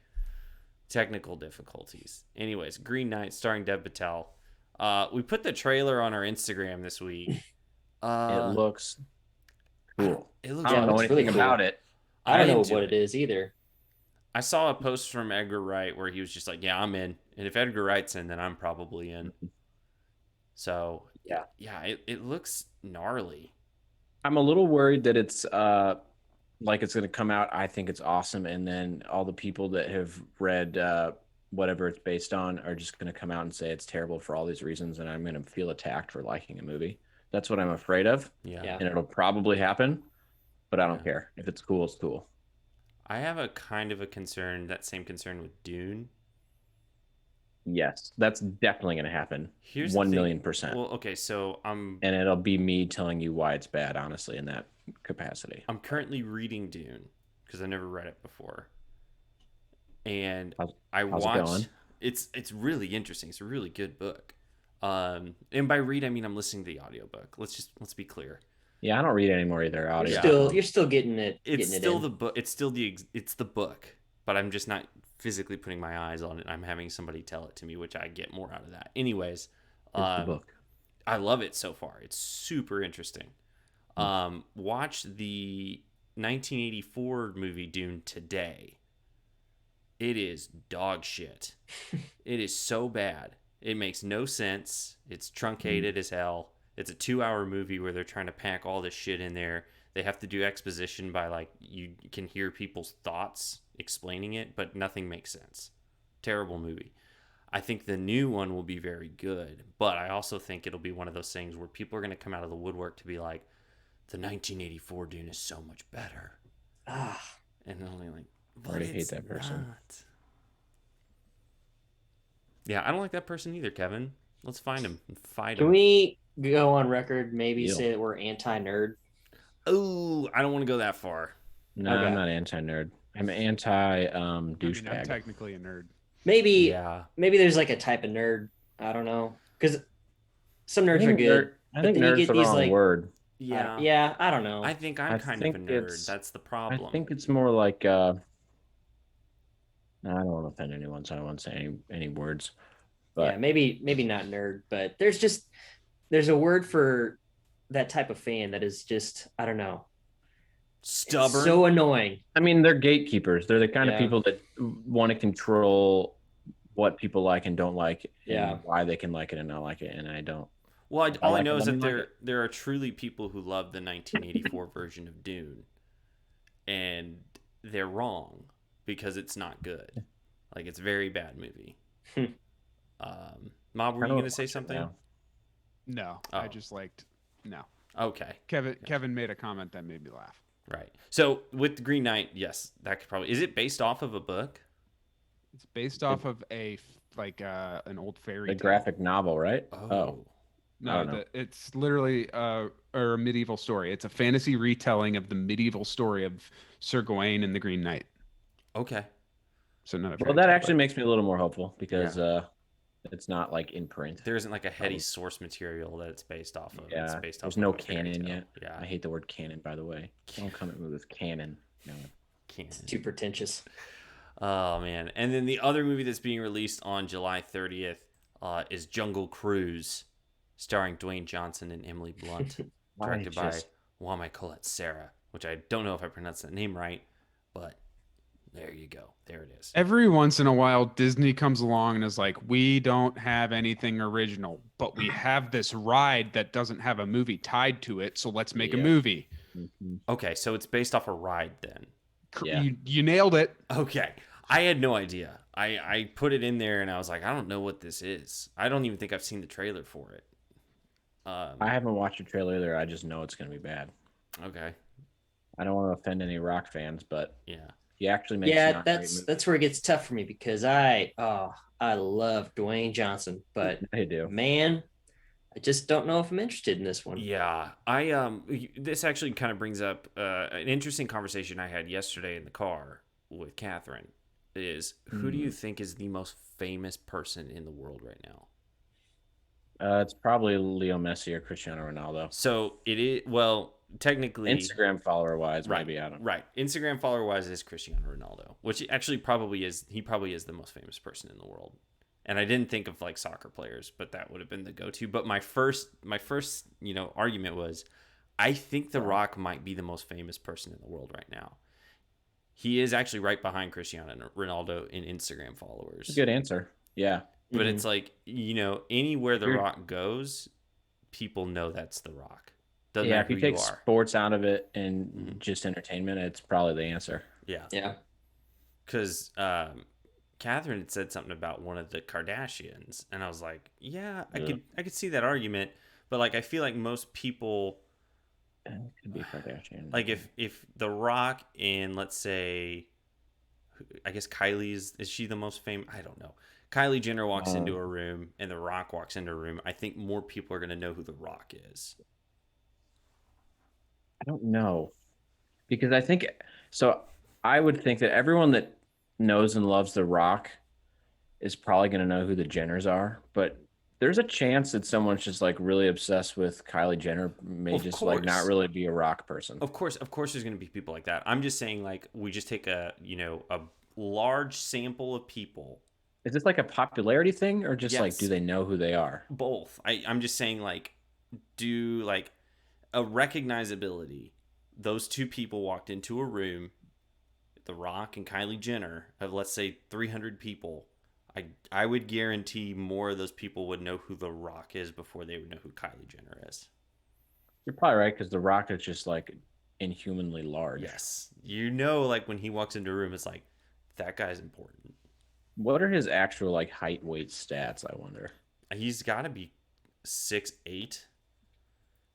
Technical difficulties. Anyways, Green Knight starring Dev Patel. We put the trailer on our Instagram this week. It looks cool. It looks I don't know anything really cool. about it. I don't know into what it is either. I saw a post from Edgar Wright where he was just like, "Yeah, I'm in." And if Edgar Wright's in, then I'm probably in. So yeah, it looks gnarly. I'm a little worried that it's like it's going to come out. I think it's awesome, and then all the people that have read whatever it's based on are just going to come out and say it's terrible for all these reasons, and I'm going to feel attacked for liking a movie. That's what I'm afraid of. Yeah. And it'll probably happen, but I don't care. If it's cool, it's cool. I have a kind of a concern, that same concern with Dune. Yes, that's definitely going to happen. Here's 1,000,000%. Well, okay, so and it'll be me telling you why it's bad, honestly, in that capacity. I'm currently reading Dune because I never read it before, and I watched. It's really interesting. It's a really good book. And by read I mean I'm listening to the audiobook. Let's be clear. Yeah, I don't read anymore either. Audio. You're still getting it. It's still the book. It's still it's the book, but I'm just not physically putting my eyes on it. I'm having somebody tell it to me, which I get more out of that. Anyways, the book. I love it so far. It's super interesting. Watch the 1984 movie Dune today. It is dog shit. It is so bad. It makes no sense. It's truncated as hell. It's a 2-hour movie where they're trying to pack all this shit in there. They have to do exposition by like you can hear people's thoughts explaining it, but nothing makes sense. Terrible movie. I think the new one will be very good, but I also think it'll be one of those things where people are going to come out of the woodwork to be like, the 1984 Dune is so much better. Ah, And they'll be like, I but already hate it's that person. not. Yeah, I don't like that person either, Kevin. Let's find him and fight can him. we go on record? Maybe Deal. say that we're anti-nerd. Oh, I don't want to go that far. No, Okay. I'm not anti-nerd. I'm anti I mean, I'm douchebag. technically a nerd. Maybe Yeah. maybe there's like a type of nerd. I don't know, because some I nerds are think good. I but think then you nerd's get the these wrong like word. Yeah. I don't know. I think I'm I kind think of a nerd. it's- That's the I problem. think it's more like no, I don't want to offend anyone, so I won't say any words. But Yeah, maybe not nerd, but there's a word for that type of fan that is just, I don't know, Stubborn. so annoying. I mean, they're gatekeepers. They're the kind of Yeah. people that want to control what people like and don't like, and Yeah. why they can like it and not like it. And I don't. Well, I all I like know it, is let that me like there are truly people who love the 1984 version of Dune, and they're wrong because it's not good. Like, it's a very bad movie. Mob, were you going to say something? Now. No, Oh. I just liked no. Okay, Kevin made a comment that made me laugh. right. So with the Green Knight, yes, that could probably. Is it based off of a book? It's based off of an old fairy The tale. graphic novel, right? Oh, I No, don't know. it's literally a medieval story. It's a fantasy retelling of the medieval story of Sir Gawain and the Green Knight. Okay. So not a Well, fairy that tale, actually makes me a little more hopeful because Yeah. it's not like in print. There isn't like a heady source material that it's based off of. It's Yeah, based there's off no of a fairy canon tale. yet. Yeah. I hate the word canon, by the way. Don't come at me with canon. No. Canon. Too pretentious. Oh man! And then the other movie that's being released on July 30th is Jungle Cruise, starring Dwayne Johnson and Emily Blunt, directed by Wame Colette Sarah, which I don't know if I pronounced that name right, but there you go. There it is. Every once in a while, Disney comes along and is like, we don't have anything original, but we have this ride that doesn't have a movie tied to it, so let's make a Yeah. movie. Mhm. Okay, so it's based off a ride then. Yeah. You nailed it. Okay. I had no idea. I put it in there and I was like, I don't know what this is. I don't even think I've seen the trailer for it. I haven't watched the trailer either. I just know it's going to be bad. Okay. I don't want to offend any rock fans, but Yeah. he actually makes Yeah, not great that's movies. where it gets tough for me because I love Dwayne Johnson, but I do. man, I just don't know if I'm interested in this one. Yeah, this actually kind of brings up an interesting conversation I had yesterday in the car with Catherine. Is who do you think is the most famous person in the world right now? It's probably Leo Messi or Cristiano Ronaldo. So it is, well, technically Instagram follower wise, right, maybe I don't. right. Instagram follower wise is Cristiano Ronaldo, which actually probably is. He probably is the most famous person in the world. And I didn't think of like soccer players, but that would have been the go-to. But my first, argument was, I think The Rock might be the most famous person in the world right now. He is actually right behind Cristiano Ronaldo in Instagram followers. Good answer. Yeah. But it's like, anywhere The Rock goes, people know that's The Rock. Doesn't Yeah, matter if who you take you are. sports out of it and just entertainment, it's probably the answer. Yeah. Yeah. Because Catherine had said something about one of the Kardashians, and I was like, yeah, I could see that argument, but like I feel like most people, It could be Kardashian. like if The Rock and let's say, I guess is she the most famous? I don't know. Kylie Jenner walks into a room and The Rock walks into a room. I think more people are gonna know who The Rock is. I don't know. Because I think so. I would think that everyone that knows and loves The Rock is probably going to know who the Jenners are, but there's a chance that someone's just like really obsessed with Kylie Jenner may Of just like not course. really be a rock person. Of course, there's gonna be people like that. I'm just saying, like, we just take a large sample of people. Is this like a popularity thing or just like Yes. do they know who they are? Both. I'm just saying, like, do like a recognizability. Those two people walked into a room, The Rock and Kylie Jenner, of let's say 300 people. I would guarantee more of those people would know who The Rock is before they would know who Kylie Jenner is. You're probably right because The Rock is just like inhumanly large. Yes. Like when he walks into a room, it's like, that guy's important. What are his actual like height, weight stats? I wonder. He's got to be 6'8",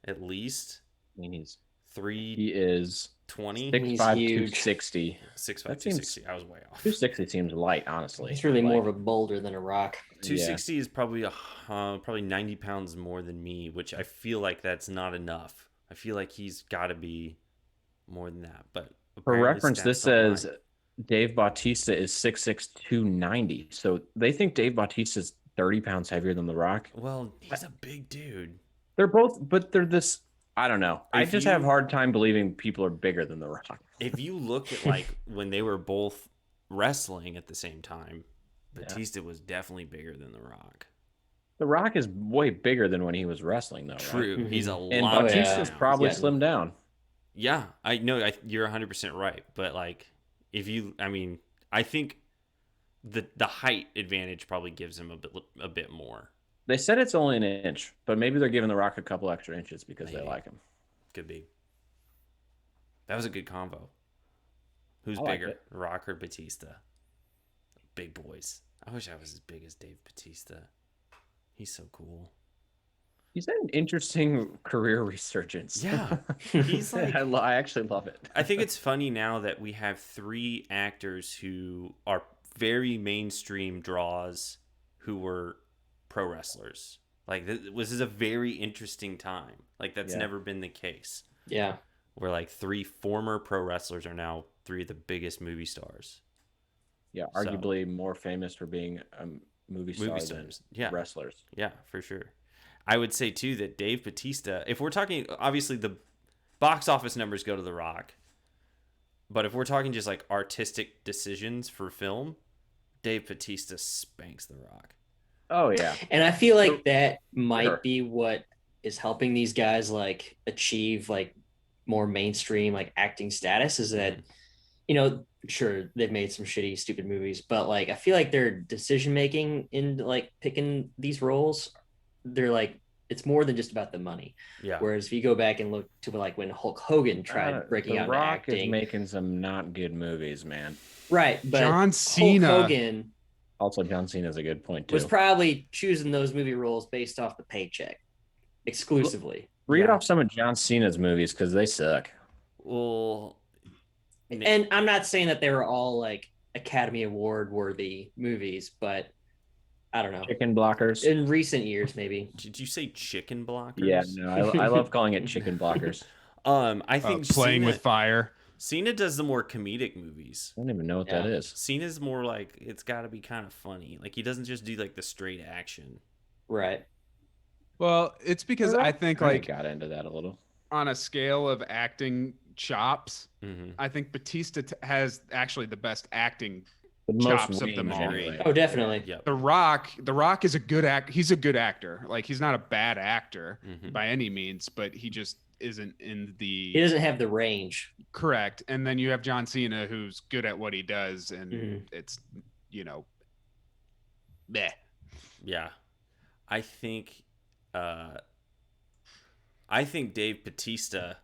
at least. I mean, he 320, is 6'5", He's huge. 260. 6'5", That seems- 260. I was way off. 260 seems light, honestly. He's really more Like, of a boulder than a rock. 260 is probably probably 90 pounds more than me, which I feel like that's not enough. I feel like he's got to be more than that. But For apparently reference, stats this don't lie. says Dave Bautista is 6'6", 290. So they think Dave Bautista is 30 pounds heavier than The Rock. Well, he's a big dude. They're both, but they're this. I don't know. I If just you- have a hard time believing people are bigger than The Rock. If you look at like when they were both wrestling at the same time, Yeah. Bautista was definitely bigger than The Rock. The Rock is way bigger than when he was wrestling, though. True, Right? he's a And lot. Bautista's now. probably Yeah. slimmed down. Yeah, I know. You're 100% right. But like, I think the height advantage probably gives him a bit more. They said it's only an inch, but maybe they're giving The Rock a couple extra inches because they Maybe. like him. Could be. That was a good combo. Who's I liked bigger, it. Rock or Batista? Big boys. I wish I was as big as Dave Bautista. He's so cool. He's had an interesting career resurgence. Yeah, he's like. I actually love it. I think it's funny now that we have 3 actors who are very mainstream draws who were pro wrestlers. Like this is a very interesting time. Like that's Yeah. never been the case. Yeah. Where like 3 former pro wrestlers are now 3 of the biggest movie stars. Yeah, So- arguably more famous for being a movie star Movie than stars. Yeah. wrestlers. Yeah, for sure. I would say too that Dave Bautista, if we're talking, obviously the box office numbers go to The Rock, but if we're talking just like artistic decisions for film, Dave Bautista spanks The Rock. Oh yeah, And I feel like that might Sure. be what is helping these guys like achieve like more mainstream like acting status is that, sure, they've made some shitty, stupid movies, but like I feel like their decision making in like picking these roles, they're like it's more than just about the money. Yeah. Whereas if you go back and look to like when Hulk Hogan tried breaking The out into Rock is acting, making some not good movies, man. right? But John Cena. Hulk Hogan Also, John Cena's a good point too. was probably choosing those movie roles based off the paycheck exclusively. Read Yeah. off some of John Cena's movies because they suck. Well, And I'm not saying that they were all like Academy Award worthy movies, but I don't know. Chicken blockers. In recent years, maybe. did you say chicken blockers? Yeah, no, I love calling it chicken blockers. I think Playing Cena, with fire. Cena does the more comedic movies. I don't even know what that Yeah. is. Cena's more like it's got to be kind of funny. Like he doesn't just do like the straight action. Right. Well, it's because I think I like got into that a little. on a scale of acting chops, Mm-hmm. I think Batista has actually the best acting. The Chops of them range all. anyway. Oh, definitely. Yep. The Rock is a good He's a good actor. Like he's not a bad actor Mhm. by any means, but he just isn't in He the doesn't have the range. correct. And then you have John Cena, who's good at what he does, and Mhm. it's meh. Yeah, I think Dave Bautista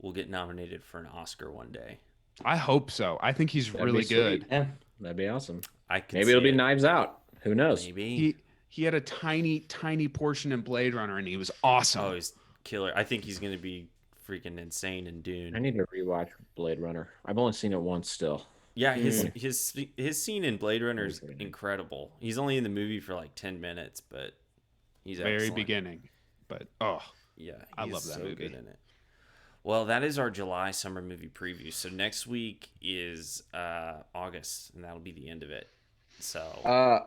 will get nominated for an Oscar one day. I hope so. I think he's That'd really be good. sweet. Yeah. That'd be awesome. I could Maybe it'll see be it. Knives Out. Who knows? Maybe. He had a tiny portion in Blade Runner, and he was awesome. Oh, he's killer. I think he's gonna be freaking insane in Dune. I need to rewatch Blade Runner. I've only seen it once still. Yeah, his scene in Blade Runner is Pretty good. incredible. He's only in the movie for like 10 minutes, but he's Very excellent. beginning. But Yeah, I he's love that so movie. good in it. Well, that is our July summer movie preview. So next week is August, and that'll be the end of it. So I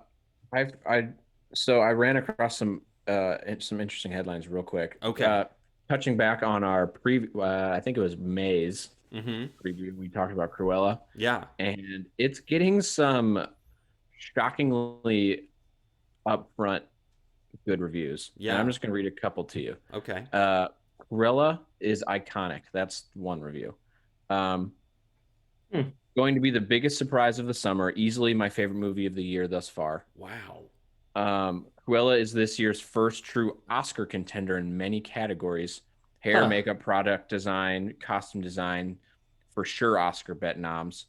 ran across some interesting headlines real quick. Okay. Touching back on our preview, I think it was May's mm-hmm. preview. We talked about Cruella, Yeah. and it's getting some shockingly upfront good reviews. Yeah. And I'm just going to read a couple to you. Okay. Cruella is iconic. That's one review. Going to be the biggest surprise of the summer. Easily my favorite movie of the year thus far. Wow. Cruella is this year's first true Oscar contender in many categories. Hair, makeup, product design, costume design, for sure Oscar bet noms.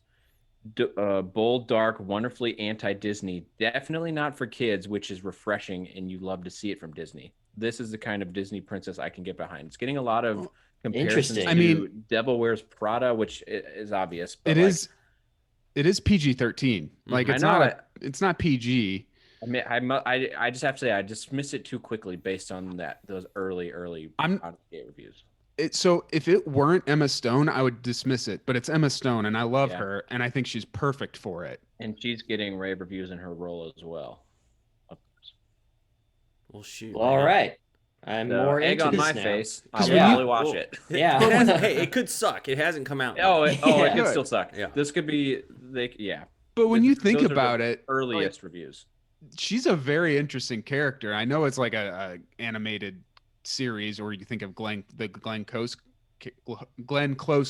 bold, dark, wonderfully anti-Disney. Definitely not for kids, which is refreshing, and you love to see it from Disney. This is the kind of Disney princess I can get behind. It's getting a lot of comparisons Interesting. to I mean, Devil Wears Prada, which is obvious. But it is PG-13. Like I it's know it's not PG. I mean, I just have to say I dismiss it too quickly based on those early out of the gate reviews. So if it weren't Emma Stone, I would dismiss it. But it's Emma Stone, and I love Yeah. her, and I think she's perfect for it. And she's getting rave reviews in her role as well. Well, shoot. All right. I'm So, more egg into on this my now. face. I'll Because when probably you- watch it. Yeah. Hey, it could suck. It hasn't come out. Oh, yet. it Yeah. could Good. still suck. Yeah. This could be But when you think Those are the about it, earliest reviews. she's a very interesting character. I know it's like a animated series, or you think of Glenn Close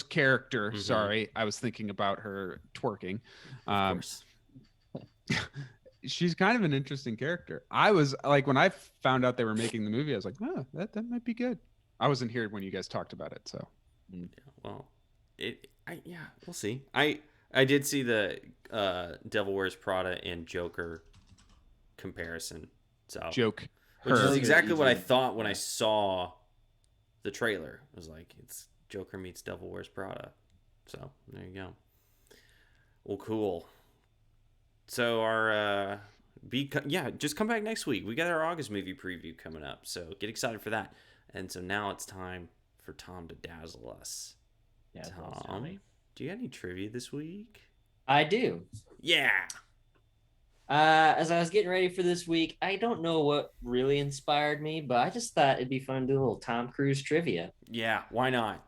character. Mhm. Sorry, I was thinking about her twerking. Of course. She's kind of an interesting character. I was like, when I found out they were making the movie, I was like, oh, that might be good. I wasn't here when you guys talked about it, so Well, we'll see. I did see the Devil Wears Prada and Joker comparison. So joke. which is Her. exactly what I Easy. thought when I saw the trailer. I was like, it's Joker meets Devil Wears Prada. So there you go. Well, cool. So our just come back next week. We got our August movie preview coming up, so get excited for that. And so now it's time for Tom to dazzle us. Yeah, Tom, do you have any trivia this week? I do. Yeah. As I was getting ready for this week, I don't know what really inspired me, but I just thought it'd be fun to do a little Tom Cruise trivia. Yeah, why not?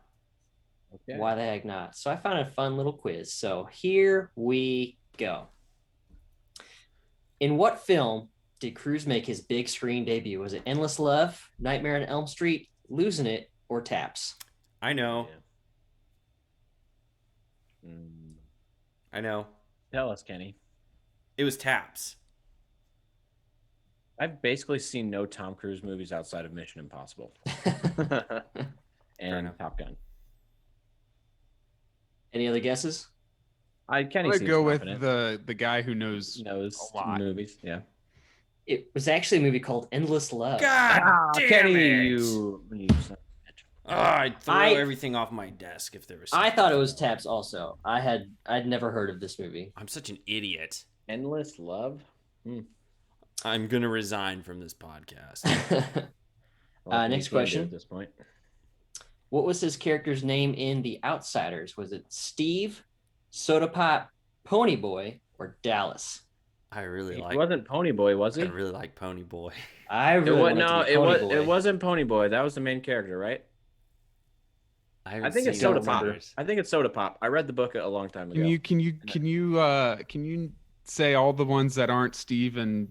Okay. Why the heck not? So I found a fun little quiz. So here we go. In what film did Cruise make his big screen debut? Was it Endless Love, Nightmare on Elm Street, Losing It, or Taps? I know. Yeah. I know. Tell us, Kenny. It was Taps. I've basically seen no Tom Cruise movies outside of Mission Impossible and enough. Top Gun. Any other guesses? Kenny I seems go with confident. the guy who knows. knows a lot. movies. Yeah. It was actually a movie called Endless Love. God damn Kenny, it! you son of a bitch. I'd throw I- everything off my desk if there was. I something thought it was wrong. Taps also. I'd never heard of this movie. I'm such an idiot. Endless Love. I'm gonna resign from this podcast. Well, Next you can do question. at this point. What was his character's name in The Outsiders? Was it Steve, Soda Pop, Pony Boy, or Dallas? I really He like. wasn't Pony Boy, was I he? really like Pony Boy. I It really was, wanted no, to be it Pony was. Boy. It wasn't Pony Boy. That was the main character, right? I think it's Soda Pop. I think it's Soda Pop. I read the book a long time ago. Can you say all the ones that aren't Steve and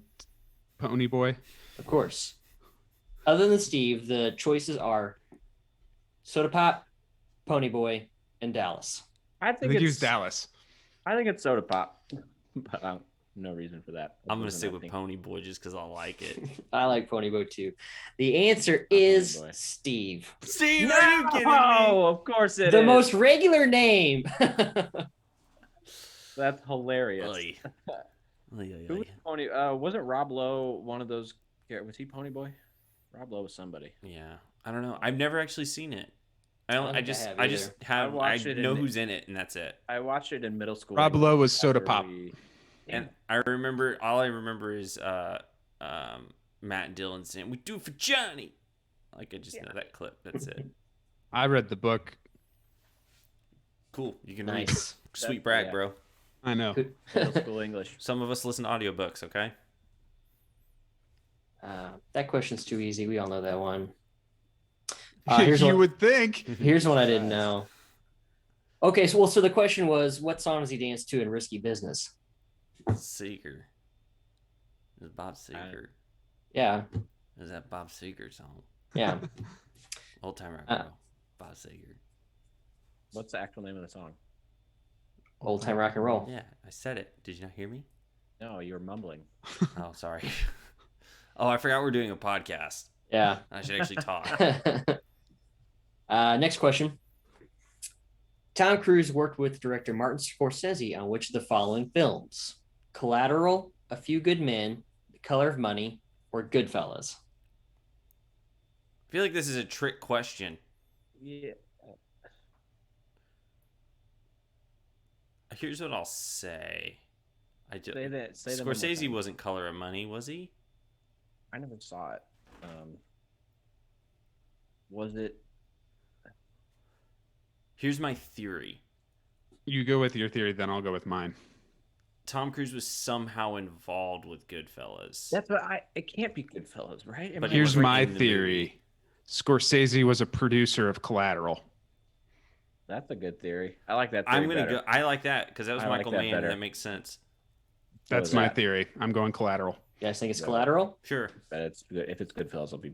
Pony Boy? Of course. Other than Steve, the choices are Soda Pop, Pony Boy, and Dallas. I I think think he it's was Dallas. I think it's Soda Pop. But no reason for that. I'm gonna Other stick than I with think- Pony Boy just because I like it. I like Pony Boy too. The answer is Boy. Steve. Steve, are you kidding me? Oh, of course it is. The most regular name. That's hilarious. Oy. Oy, oy, Who oy. was Pony? Wasn't Rob Lowe one of those? Was he Pony Boy? Rob Lowe was somebody. Yeah, I don't know. I've never actually seen it. I don't. I I don't just. think I I have just either. have. I I watched it know in- who's in it, and that's it. I watched it in middle school. Rob Lowe was Soda after Pop. And I remember. All I remember is Matt Dillon saying, "We do it for Johnny." Like I just know that clip. That's it. I read the book. Cool. You can read. Nice. Sweet brag, yeah. bro. I know. Middle school English. Some of us listen to audiobooks. Okay. That question's too easy. We all know that one. You one. would think. Here's one I didn't know. Okay, so the question was, what song does he dance to in Risky Business? Seeger. It was Bob Seeger. Yeah, Is that Bob Seeger song? yeah. Old Time Rock and Roll. Bob Seeger. What's the actual name of the song? Old Time Rock and Roll. Yeah, I said it. Did you not hear me? No, you're mumbling. Oh, sorry. Oh, I forgot we're doing a podcast. Yeah. I should actually talk. Next question. Tom Cruise worked with director Martin Scorsese on which of the following films? Collateral, A Few Good Men, The Color of Money, or Goodfellas? I feel like this is a trick question. Yeah. Here's what I'll say. I just Say that. Say that one more Scorsese time. wasn't Color of Money, was he? I never saw it. Was it? Here's my theory. You go with your theory, then I'll go with mine. Tom Cruise was somehow involved with Goodfellas. That's what It can't be Goodfellas, right? But I Here's wasn't my in the theory. movie. Scorsese was a producer of Collateral. That's a good theory. I like that. Theory I'm gonna better. go. I like that because that was I like Michael that Mann. better. That makes sense. So That's is my that. theory. I'm going Collateral. You guys think it's Yeah. Collateral? Sure. But it's good. If it's Goodfellas, I'll be.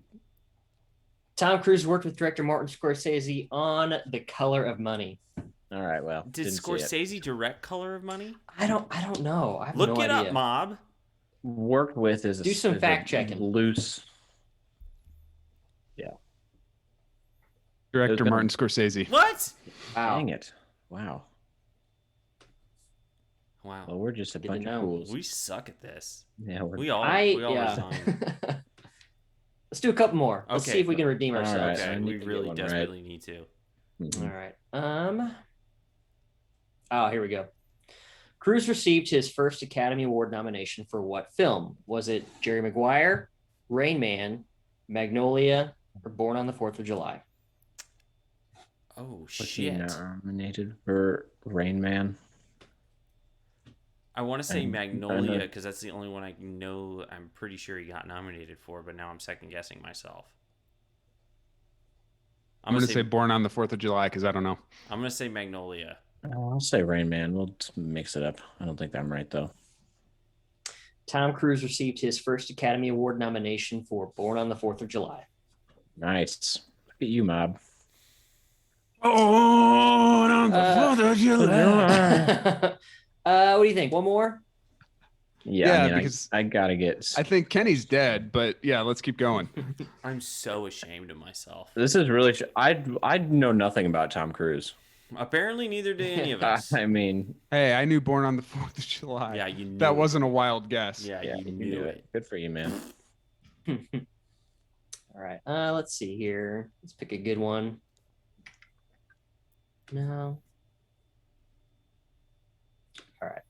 Tom Cruise worked with director Martin Scorsese on The Color of Money. All right. Well, Did didn't see it. Scorsese direct Color of Money? I don't know. I have Look no it idea. up, Mob. Worked with is Do some is a fact-checking. Loose. Director gonna- Martin Scorsese. What? Wow. Dang it! Wow. Wow. Well, we're just a Good to bunch of know. fools. We suck at this. Yeah. We're, We all yeah. resign. Let's do a couple more. Let's Okay. see if we can redeem All ourselves. right. Okay, I need we to get really one right. desperately need to. Mhm. All right. Oh, here we go. Cruise received his first Academy Award nomination for what film? Was it Jerry Maguire, Rain Man, Magnolia, or Born on the 4th of July? Oh Was he shit! nominated for Rain Man? I want to say I know. Magnolia because that's the only one I know. I'm pretty sure he got nominated for, but now I'm second guessing myself. I'm going to say Born on the 4th of July because I don't know. I'm gonna say Magnolia. I'll say Rain Man. We'll just mix it up. I don't think I'm right though. Tom Cruise received his first Academy Award nomination for Born on the 4th of July. Nice. Look at you, Mob. Born on the Uh, 4th of July. What do you think? One more? Yeah, I mean, because I gotta get. I think Kenny's dead, but yeah, let's keep going. I'm so ashamed of myself. This is really. I know nothing about Tom Cruise. Apparently, neither did any of us. I mean, Hey, I knew Born on the 4th of July. Yeah, you knew That it. wasn't a wild guess. Yeah, yeah, you knew it. Good for you, man. All right. Let's see here. Let's pick a good one. No. All right.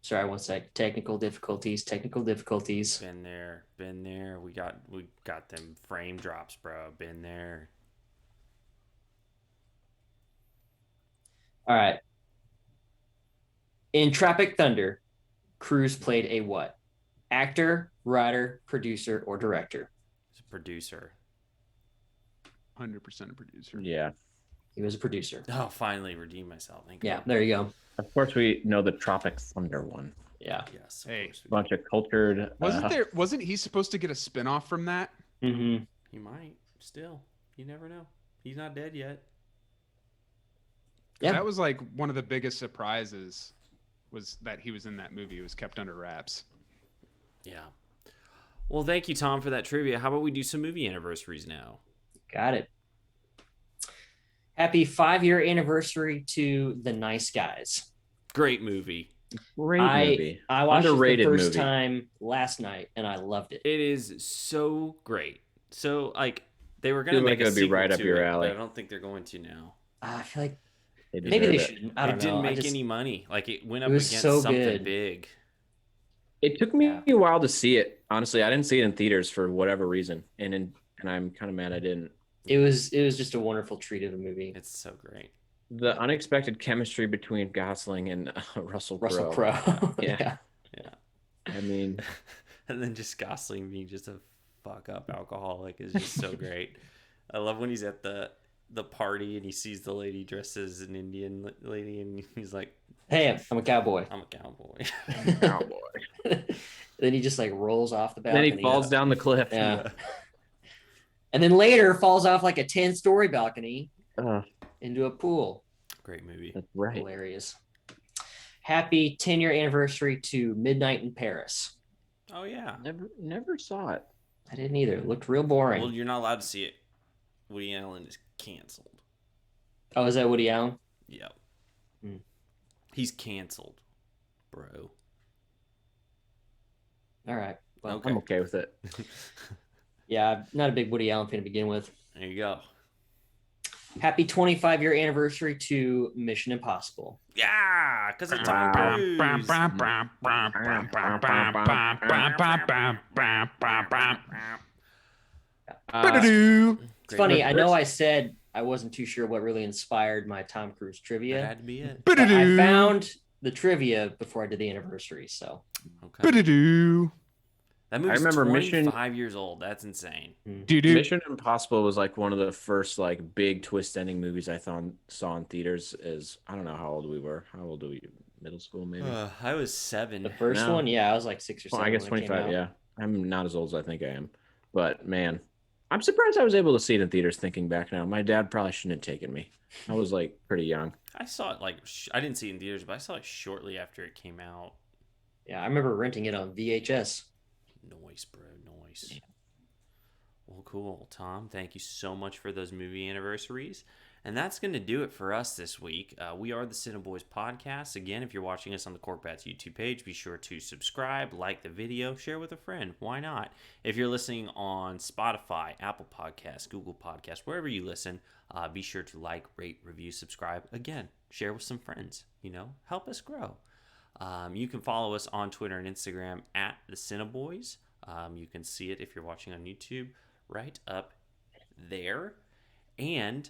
Sorry, one sec. Technical difficulties. Been there, been there. We got them frame drops, bro. Been there. All right. In Tropic Thunder, Cruise played a what? Actor, writer, producer, or director? He's a producer. 100% a producer. Yeah. He was a producer. Oh, finally redeemed myself. Thank Yeah, God. there you go. Of course, we know the Tropic Thunder one. Yeah. Yes. Of Hey. course we Bunch of cultured. Wasn't he supposed to get a spinoff from that? Mm-hmm. He might still. You never know. He's not dead yet. Yeah. That was like one of the biggest surprises was that he was in that movie. It was kept under wraps. Yeah. Well, thank you, Tom, for that trivia. How about we do some movie anniversaries now? Got it. Happy 5-year anniversary to The Nice Guys. Great movie. Great movie. I watched Underrated it the first movie. time last night, and I loved it. It is so great. So, like, they were gonna Feel like make a it would be sequel right up to your it, alley. but I don't think they're going to now. I feel like They maybe they deserve it. shouldn't. I don't It didn't know. make any money. Like, it went up was against so something good. big. It took me Yeah. a while to see it. Honestly, I didn't see it in theaters for whatever reason, and I'm kind of mad I didn't. It was just a wonderful treat of a movie. It's so great. The unexpected chemistry between Gosling and Russell Russell Crowe. Crowe. Yeah. Yeah. I mean, And then just Gosling being just a fuck up alcoholic is just so great. I love when he's at the party and he sees the lady dressed as an Indian lady and he's like, Hey, I'm a cowboy. I'm a cowboy. cowboy. Then he just like rolls off the Then balcony. he falls down the cliff. Yeah. And then later falls off like a 10-story balcony into a pool. Great movie. That's right. Hilarious. Happy 10-year anniversary to Midnight in Paris. Oh, yeah. Never saw it. I didn't either. It looked real boring. Well, you're not allowed to see it. Woody Allen is canceled. Oh, is that Woody Allen? Yep. Hmm. He's canceled, bro. All right. Well, Okay. I'm okay with it. yeah, I'm not a big Woody Allen fan to begin with. There you go. Happy 25-year anniversary to Mission Impossible. Yeah, because of Tom Cruise. It's funny. I know I said I wasn't too sure what really inspired my Tom Cruise That trivia, had to be it. but I found the trivia before I did the anniversary. So Okay. That movie's remember 25 years old. That's insane. Mission Impossible was like one of the first like big twist ending movies I saw in theaters. Is I don't know how old we were. How old were we? Middle school maybe. I was 7. the first No. one, yeah, I was like 6 or 7. Well, I guess when it came 25. out. Yeah, I'm not as old as I think I am. But man, I'm surprised I was able to see it in theaters. Thinking back now, my dad probably shouldn't have taken me. I was like pretty young. I saw it like I didn't see it in theaters, but I saw it shortly after it came out. Yeah, I remember renting it on VHS. Noise, bro, noise. Well, cool, Tom. Thank you so much for those movie anniversaries. And that's going to do it for us this week. We are the CineBoiz podcast. Again, if you're watching us on the Corkbats YouTube page, be sure to subscribe, like the video, share with a friend. Why not? If you're listening on Spotify, Apple Podcasts, Google Podcasts, wherever you listen, be sure to like, rate, review, subscribe. Again, share with some friends. Help us grow. You can follow us on Twitter and Instagram at the CineBoiz. You can see it if you're watching on YouTube right up there. And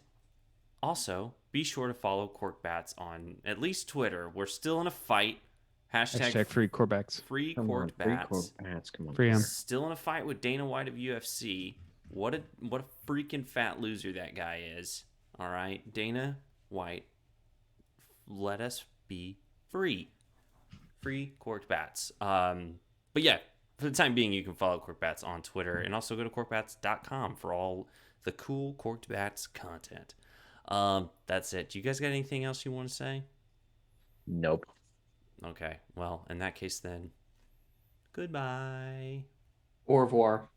also, be sure to follow Corkbats on at least Twitter. We're still in a fight. Hashtag free Corkbats. Free Come on, Corkbats. Come on. Free 'em. Still in a fight with Dana White of UFC. What a freaking fat loser that guy is. All right, Dana White, let us be free. Free Corkbats. But yeah, for the time being, you can follow Corkbats on Twitter and also go to corkbats.com for all the cool Corkbats content. That's it. Do you guys got anything else you want to say? Nope. Okay. Well, in that case, then, goodbye. Au revoir.